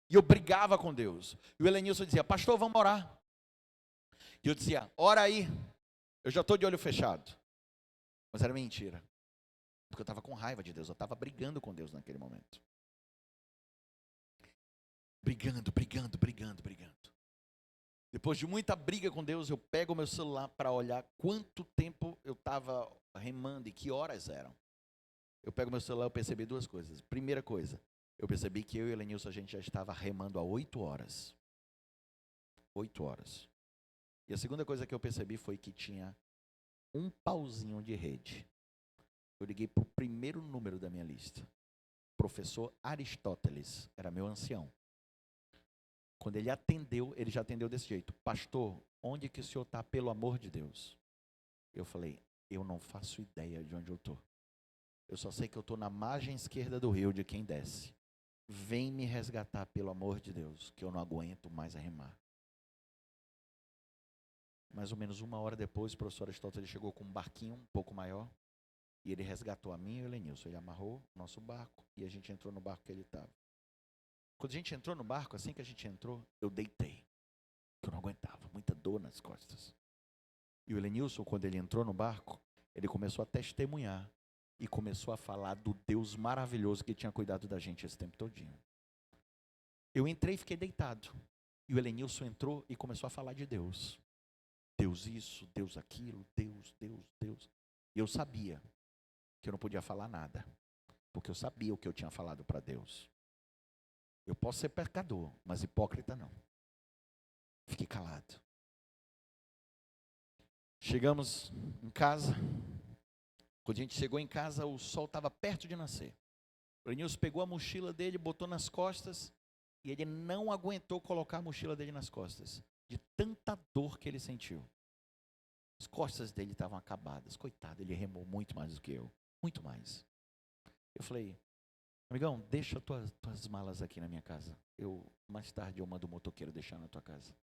E eu brigava com Deus. E o Helenilson dizia: pastor, vamos orar. E eu dizia: ora aí, eu já estou de olho fechado. Mas era mentira. Porque eu estava com raiva de Deus, eu estava brigando com Deus naquele momento. Brigando. Depois de muita briga com Deus, eu pego o meu celular para olhar quanto tempo eu estava remando e que horas eram. Eu pego o meu celular e percebi duas coisas. Primeira coisa, eu percebi que eu e o Helenilson, a gente já estava remando há 8 horas. 8 horas. E a segunda coisa que eu percebi foi que tinha um pauzinho de rede. Eu liguei para o primeiro número da minha lista. Professor Aristóteles, era meu ancião. Quando ele atendeu, ele já atendeu desse jeito: pastor, onde que o senhor está, pelo amor de Deus? Eu falei: eu não faço ideia de onde eu estou. Eu só sei que eu estou na margem esquerda do rio de quem desce. Vem me resgatar, pelo amor de Deus, que eu não aguento mais remar. Mais ou menos 1 hora depois, o professor Aristóteles chegou com um barquinho um pouco maior. E ele resgatou a mim e o Helenilson. Ele amarrou o nosso barco e a gente entrou no barco que ele estava. Quando a gente entrou no barco, assim que a gente entrou, eu deitei. Eu não aguentava, muita dor nas costas. E o Helenilson, quando ele entrou no barco, ele começou a testemunhar. E começou a falar do Deus maravilhoso que tinha cuidado da gente esse tempo todinho. Eu entrei e fiquei deitado. E o Helenilson entrou e começou a falar de Deus. Deus isso, Deus aquilo, Deus. E eu sabia que eu não podia falar nada, porque eu sabia o que eu tinha falado para Deus. Eu posso ser pecador, mas hipócrita não. Fiquei calado. Chegamos em casa. Quando a gente chegou em casa, o sol estava perto de nascer. O Helenilson pegou a mochila dele, botou nas costas, e ele não aguentou colocar a mochila dele nas costas, de tanta dor que ele sentiu. As costas dele estavam acabadas. Coitado, ele remou muito mais do que eu. Muito mais. Eu falei: amigão, deixa tuas malas aqui na minha casa. Mais tarde eu mando o motoqueiro deixar na tua casa.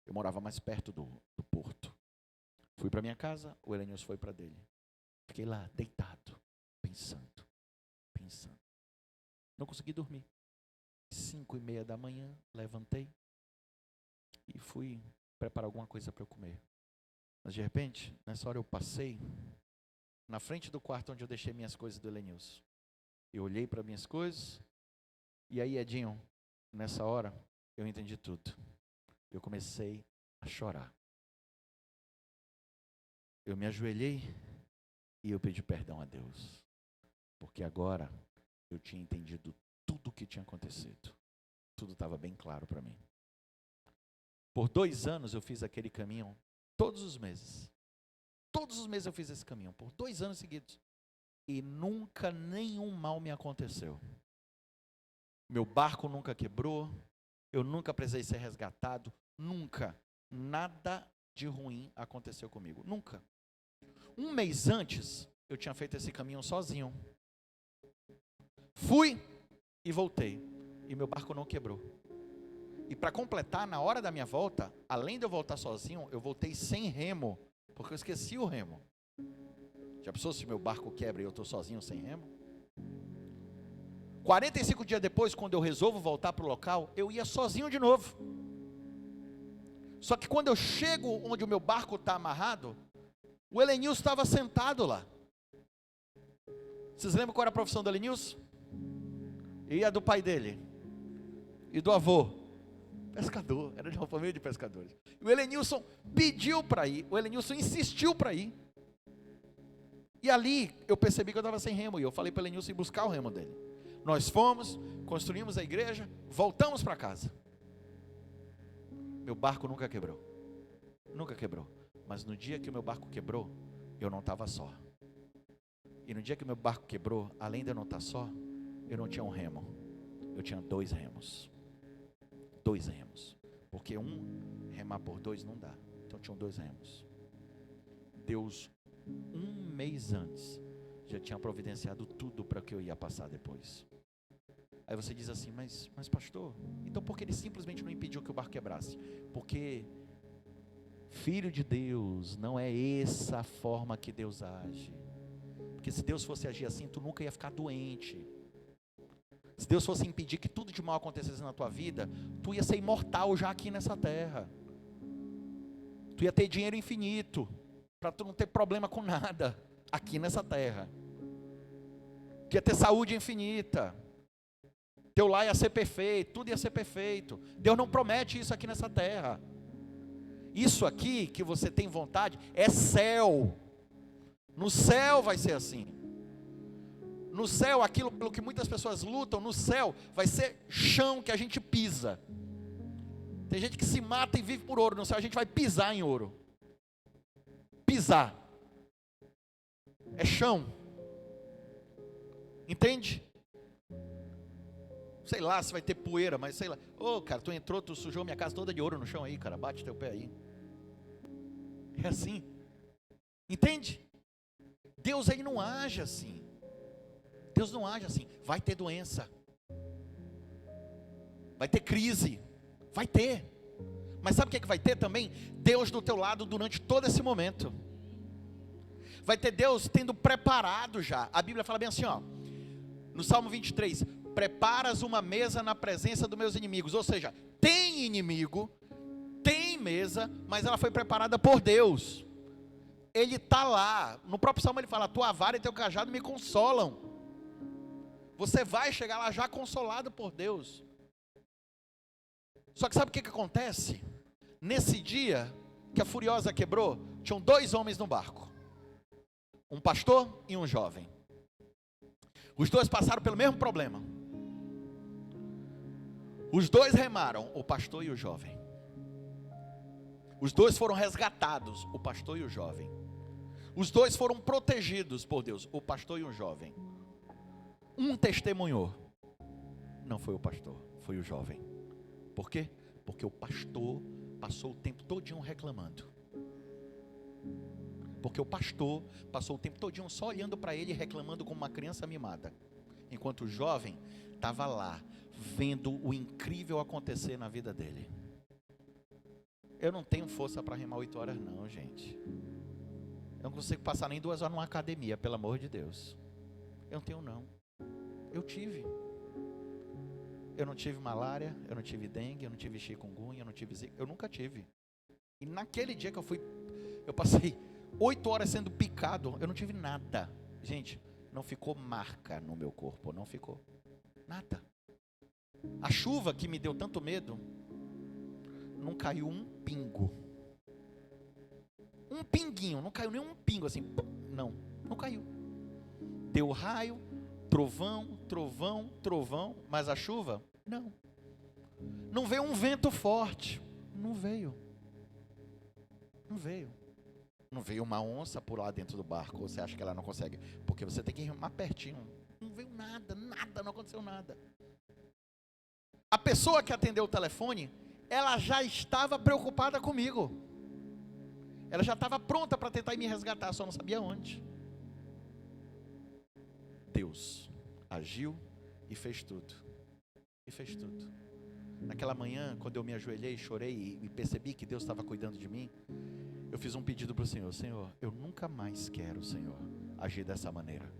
Eu morava mais perto do porto. Fui para minha casa, o Helenilson foi para dele. Fiquei lá, deitado, pensando. Não consegui dormir. 5:30 da manhã, levantei e fui preparar alguma coisa para eu comer. Mas de repente, nessa hora eu passei na frente do quarto onde eu deixei minhas coisas do Helenilson. Eu olhei para minhas coisas, e aí, Edinho, nessa hora, eu entendi tudo. Eu comecei a chorar. Eu me ajoelhei e eu pedi perdão a Deus. Porque agora eu tinha entendido tudo o que tinha acontecido. Tudo estava bem claro para mim. Por 2 anos eu fiz aquele caminho todos os meses. Todos os meses eu fiz esse caminho, por 2 anos seguidos. E nunca nenhum mal me aconteceu. Meu barco nunca quebrou. Eu nunca precisei ser resgatado. Nunca. Nada de ruim aconteceu comigo. Nunca. 1 mês antes, eu tinha feito esse caminho sozinho. Fui e voltei. E meu barco não quebrou. E para completar, na hora da minha volta, além de eu voltar sozinho, eu voltei sem remo. Porque eu esqueci o remo. Já pensou se meu barco quebra e eu estou sozinho sem remo? 45 dias depois, quando eu resolvo voltar para o local, eu ia sozinho de novo. Só que quando eu chego onde o meu barco está amarrado, o Helenilson estava sentado lá. Vocês lembram qual era a profissão do Helenilson? E a do pai dele? E do avô? Pescador, era de uma família de pescadores. E o Helenilson pediu para ir, o Helenilson insistiu para ir. E ali eu percebi que eu estava sem remo, e eu falei para o Helenilson ir buscar o remo dele. Nós fomos, construímos a igreja, voltamos para casa. Meu barco nunca quebrou. Nunca quebrou. Mas no dia que o meu barco quebrou, eu não estava só. E no dia que o meu barco quebrou, além de eu não estar só, eu não tinha um remo. Eu tinha 2 remos. 2 remos. Porque remar por 2 não dá. Então tinham 2 remos. Deus, 1 mês antes, já tinha providenciado tudo para que eu ia passar depois. Aí você diz assim, mas pastor, então por que ele simplesmente não impediu que o barco quebrasse? Porque filho de Deus, não é essa a forma que Deus age. Porque se Deus fosse agir assim, tu nunca ia ficar doente. Se Deus fosse impedir que tudo de mal acontecesse na tua vida, tu ia ser imortal já aqui nessa terra. Tu ia ter dinheiro infinito, para tu não ter problema com nada aqui nessa terra. Tu ia ter saúde infinita. Teu lar ia ser perfeito, tudo ia ser perfeito. Deus não promete isso aqui nessa terra. Isso aqui que você tem vontade é céu. No céu vai ser assim. No céu, aquilo pelo que muitas pessoas lutam, no céu vai ser chão que a gente pisa. Tem gente que se mata e vive por ouro. No céu a gente vai pisar em ouro. Pisar. É chão. Entende? Sei lá se vai ter poeira, mas sei lá. Ô, cara, tu entrou, tu sujou minha casa toda de ouro no chão aí, cara. Bate teu pé aí. É assim. Entende? Deus aí não age assim. Deus não age assim. Vai ter doença. Vai ter crise. Vai ter. Mas sabe o que vai ter também? Deus do teu lado durante todo esse momento. Vai ter Deus tendo preparado já. A Bíblia fala bem assim, ó. No Salmo 23. Preparas uma mesa na presença dos meus inimigos. Ou seja, tem inimigo, tem mesa, mas ela foi preparada por Deus. Ele está lá. No próprio Salmo ele fala, tua vara e teu cajado me consolam. Você vai chegar lá já consolado por Deus. Só que sabe o que acontece? Nesse dia que a Furiosa quebrou, tinham 2 homens no barco. Um pastor e um jovem. Os 2 passaram pelo mesmo problema. Os 2 remaram, o pastor e o jovem. Os 2 foram resgatados, o pastor e o jovem. Os 2 foram protegidos por Deus, o pastor e o jovem. Um testemunhou. Não foi o pastor, foi o jovem. Por quê? Porque o pastor passou o tempo todinho reclamando. Porque o pastor passou o tempo todinho só olhando para ele e reclamando como uma criança mimada. Enquanto o jovem estava lá, vendo o incrível acontecer na vida dele. Eu não tenho força para remar 8 horas não, gente. Eu não consigo passar nem 2 horas numa academia, pelo amor de Deus. Eu não tenho não. Eu tive. Eu não tive malária, eu não tive dengue, eu não tive chikungunya, eu não tive zika, eu nunca tive. E naquele dia que eu passei 8 horas sendo picado, eu não tive nada. Gente, não ficou marca no meu corpo, não ficou. Nada. A chuva que me deu tanto medo, não caiu um pingo. Um pinguinho, não caiu nenhum pingo assim. Não caiu. Deu raio, trovão, trovão, trovão, mas a chuva, não. Não veio um vento forte, não veio. Não veio. Não veio uma onça por lá dentro do barco, ou você acha que ela não consegue? Porque você tem que remar pertinho. Não veio nada, não aconteceu nada. A pessoa que atendeu o telefone, ela já estava preocupada comigo. Ela já estava pronta para tentar me resgatar, só não sabia onde. Deus agiu e fez tudo. E fez tudo. Naquela manhã, quando eu me ajoelhei, chorei e percebi que Deus estava cuidando de mim, eu fiz um pedido para o Senhor. Senhor, eu nunca mais quero, Senhor, agir dessa maneira.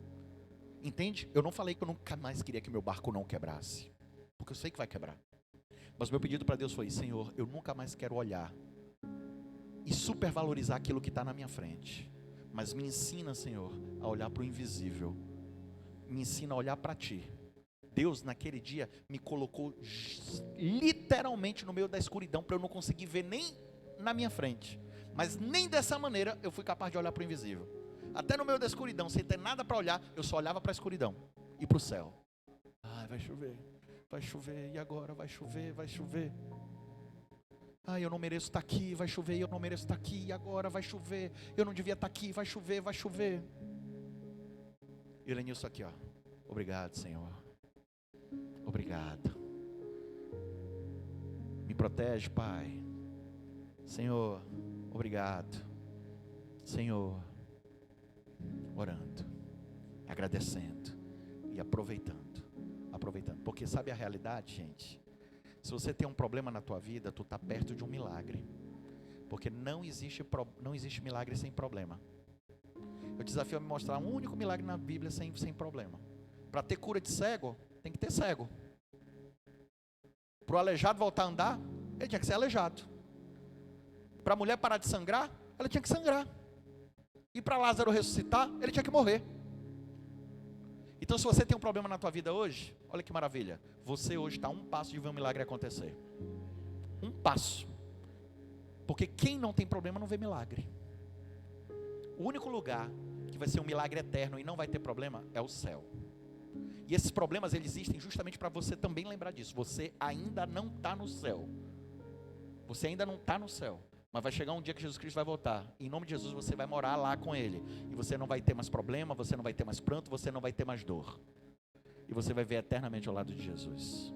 Entende? Eu não falei que eu nunca mais queria que meu barco não quebrasse, porque eu sei que vai quebrar. Mas meu pedido para Deus foi, Senhor, eu nunca mais quero olhar e supervalorizar aquilo que está na minha frente. Mas me ensina, Senhor, a olhar para o invisível. Me ensina a olhar para Ti. Deus, naquele dia, me colocou literalmente no meio da escuridão, para eu não conseguir ver nem na minha frente. Mas nem dessa maneira eu fui capaz de olhar para o invisível. Até no meio da escuridão, sem ter nada para olhar, eu só olhava para a escuridão e para o céu. Vai chover, e agora? Vai chover. Eu não mereço estar aqui, vai chover, eu não mereço estar aqui, e agora vai chover, eu não devia estar aqui, vai chover. E Elenilson aqui, ó. Obrigado, Senhor. Obrigado. Me protege, Pai. Senhor, obrigado. Senhor, orando, agradecendo e aproveitando. Porque sabe a realidade, gente? Se você tem um problema na tua vida, tu está perto de um milagre. Porque não existe milagre sem problema. Eu desafio a me mostrar um único milagre na Bíblia sem problema. Para ter cura de cego, tem que ter cego. Para o aleijado voltar a andar, ele tinha que ser aleijado. Para a mulher parar de sangrar, ela tinha que sangrar. E para Lázaro ressuscitar, ele tinha que morrer. Então, se você tem um problema na tua vida hoje, olha que maravilha. Você hoje está a um passo de ver um milagre acontecer. Um passo. Porque quem não tem problema não vê milagre. O único lugar que vai ser um milagre eterno e não vai ter problema é o céu. E esses problemas, eles existem justamente para você também lembrar disso. Você ainda não está no céu. Você ainda não está no céu. Mas vai chegar um dia que Jesus Cristo vai voltar. E em nome de Jesus você vai morar lá com Ele. E você não vai ter mais problema, você não vai ter mais pranto, você não vai ter mais dor. E você vai ver eternamente ao lado de Jesus.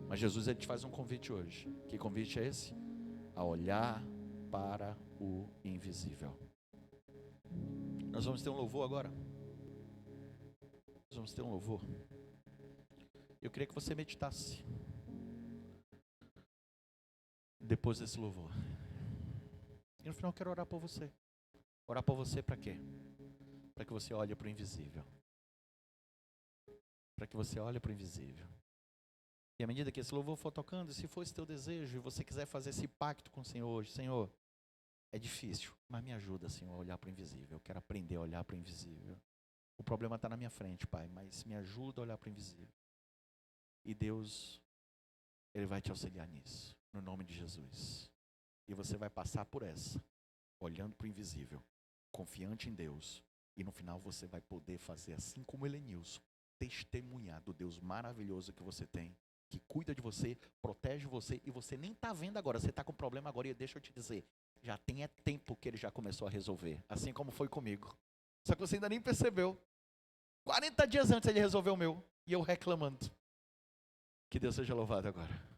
Mas Jesus, Ele te faz um convite hoje. Que convite é esse? A olhar para o invisível. Nós vamos ter um louvor agora. Nós vamos ter um louvor. Eu queria que você meditasse depois desse louvor. E no final eu quero orar por você. Orar por você para quê? Para que você olhe para o invisível. Para que você olhe para o invisível. E à medida que esse louvor for tocando, se for esse teu desejo e você quiser fazer esse pacto com o Senhor hoje, Senhor, é difícil, mas me ajuda, Senhor, a olhar para o invisível. Eu quero aprender a olhar para o invisível. O problema está na minha frente, Pai, mas me ajuda a olhar para o invisível. E Deus, Ele vai te auxiliar nisso, no nome de Jesus. E você vai passar por essa, olhando para o invisível, confiante em Deus. E no final você vai poder fazer assim como Elenilson, testemunhar do Deus maravilhoso que você tem, que cuida de você, protege você, e você nem está vendo agora, você está com problema agora, e deixa eu te dizer, já tem tempo que Ele já começou a resolver, assim como foi comigo. Só que você ainda nem percebeu. 40 dias antes Ele resolveu o meu, e eu reclamando. Que Deus seja louvado agora.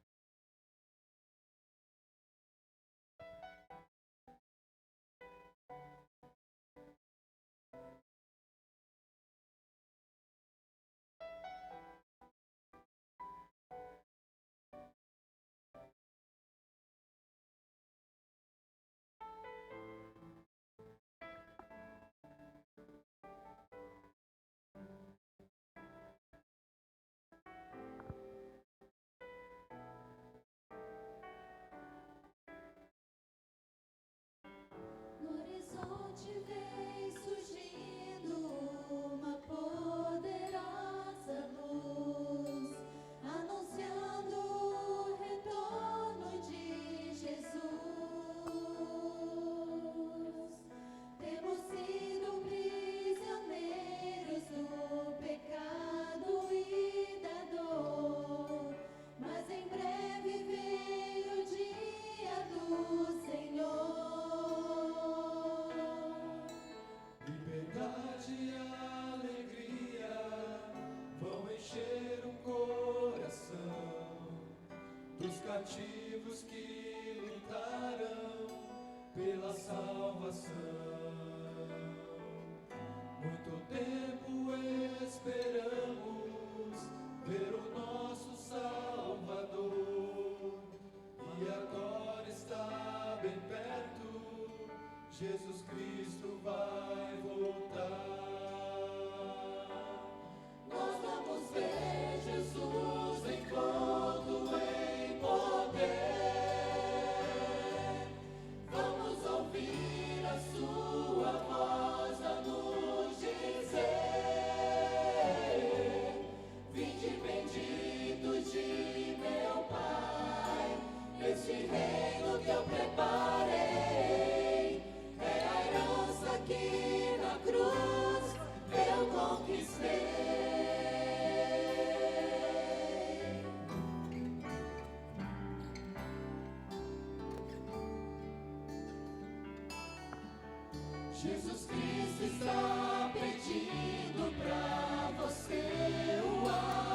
Jesus Cristo está pedindo pra você o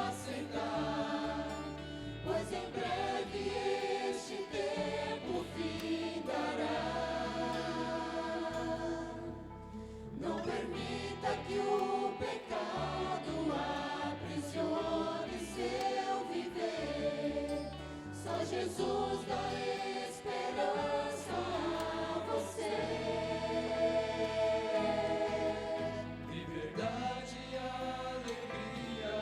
aceitar, pois em breve este tempo findará. Não permita que o pecado aprisione seu viver. Só Jesus dá esperança a você. Liberdade e alegria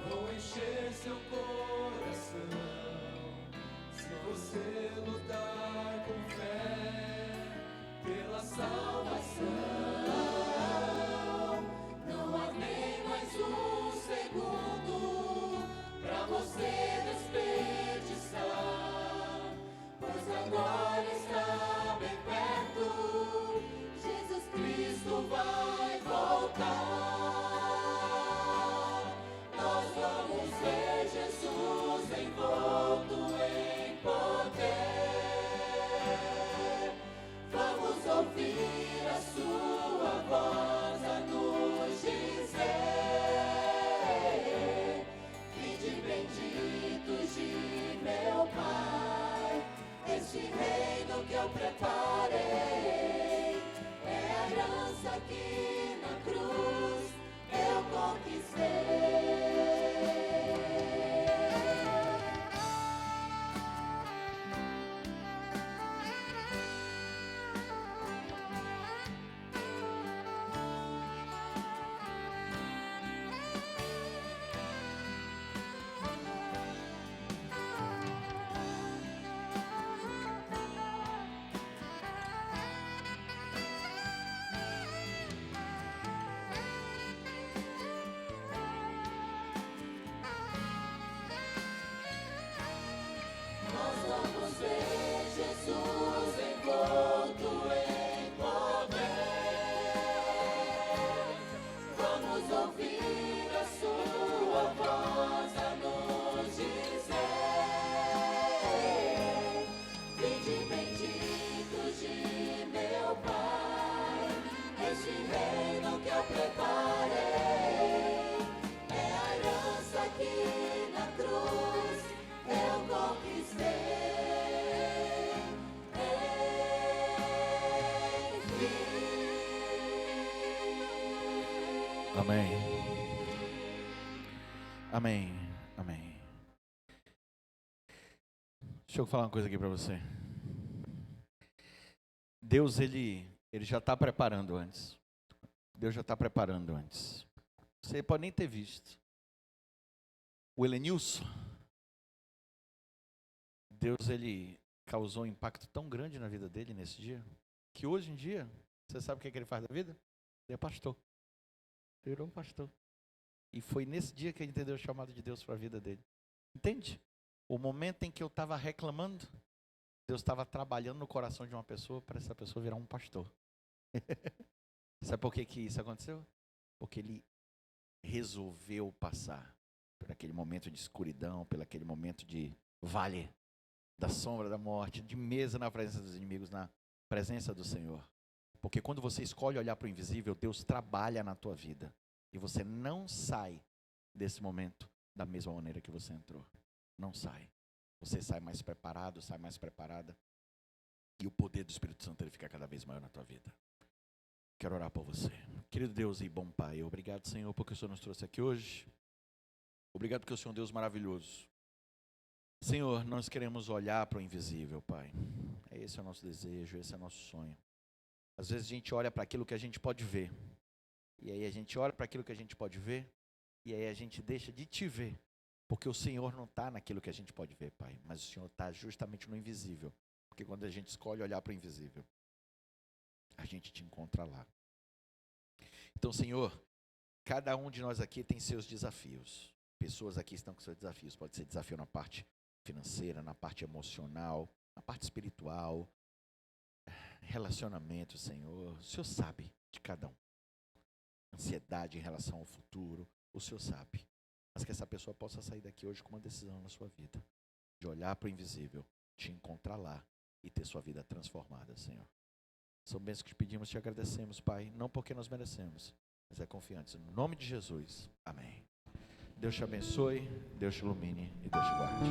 vão encher seu coração. Se você lutar com fé pela salvação, não há nem mais um segundo pra você desperdiçar, pois agora está bem perto. Jesus Cristo vai voltar. Nós vamos ver Jesus envolto em poder. Vamos ouvir a sua voz a nos dizer: vinde benditos de meu Pai, este reino que eu preparei é a herança que na cruz eu conquistei. Nós vamos ver Jesus envolto em poder. Vamos ouvir a sua voz a nos dizer: vinde benditos de meu Pai, este reino que eu preparei é a herança que na cruz eu conquistei. Amém. Amém. Amém. Deixa eu falar uma coisa aqui para você. Deus, ele já está preparando antes. Deus já está preparando antes. Você pode nem ter visto. O Helenilson, Deus, ele causou um impacto tão grande na vida dele nesse dia, que hoje em dia, você sabe o que ele faz da vida? Ele é pastor. Virou um pastor. E foi nesse dia que ele entendeu o chamado de Deus para a vida dele. Entende? O momento em que eu estava reclamando, Deus estava trabalhando no coração de uma pessoa para essa pessoa virar um pastor. Sabe por que isso aconteceu? Porque ele resolveu passar por aquele momento de escuridão, por aquele momento de vale da sombra da morte, de mesa na presença dos inimigos, na presença do Senhor. Porque quando você escolhe olhar para o invisível, Deus trabalha na tua vida. E você não sai desse momento da mesma maneira que você entrou. Não sai. Você sai mais preparado, sai mais preparada. E o poder do Espírito Santo ele fica cada vez maior na tua vida. Quero orar por você. Querido Deus e bom Pai, obrigado, Senhor, porque o Senhor nos trouxe aqui hoje. Obrigado porque o Senhor é um Deus maravilhoso. Senhor, nós queremos olhar para o invisível, Pai. Esse é o nosso desejo, esse é o nosso sonho. Às vezes a gente olha para aquilo que a gente pode ver. E aí a gente olha para aquilo que a gente pode ver. E aí a gente deixa de te ver. Porque o Senhor não está naquilo que a gente pode ver, Pai. Mas o Senhor está justamente no invisível. Porque quando a gente escolhe olhar para o invisível, a gente te encontra lá. Então, Senhor, cada um de nós aqui tem seus desafios. Pessoas aqui estão com seus desafios. Pode ser desafio na parte financeira, na parte emocional, na parte espiritual, relacionamento, Senhor. O Senhor sabe de cada um. Ansiedade em relação ao futuro, o Senhor sabe. Mas que essa pessoa possa sair daqui hoje com uma decisão na sua vida. De olhar para o invisível, te encontrar lá e ter sua vida transformada, Senhor. São bênçãos que te pedimos, te agradecemos, Pai, não porque nós merecemos, mas é confiantes. No nome de Jesus. Amém. Deus te abençoe, Deus te ilumine e Deus te guarde.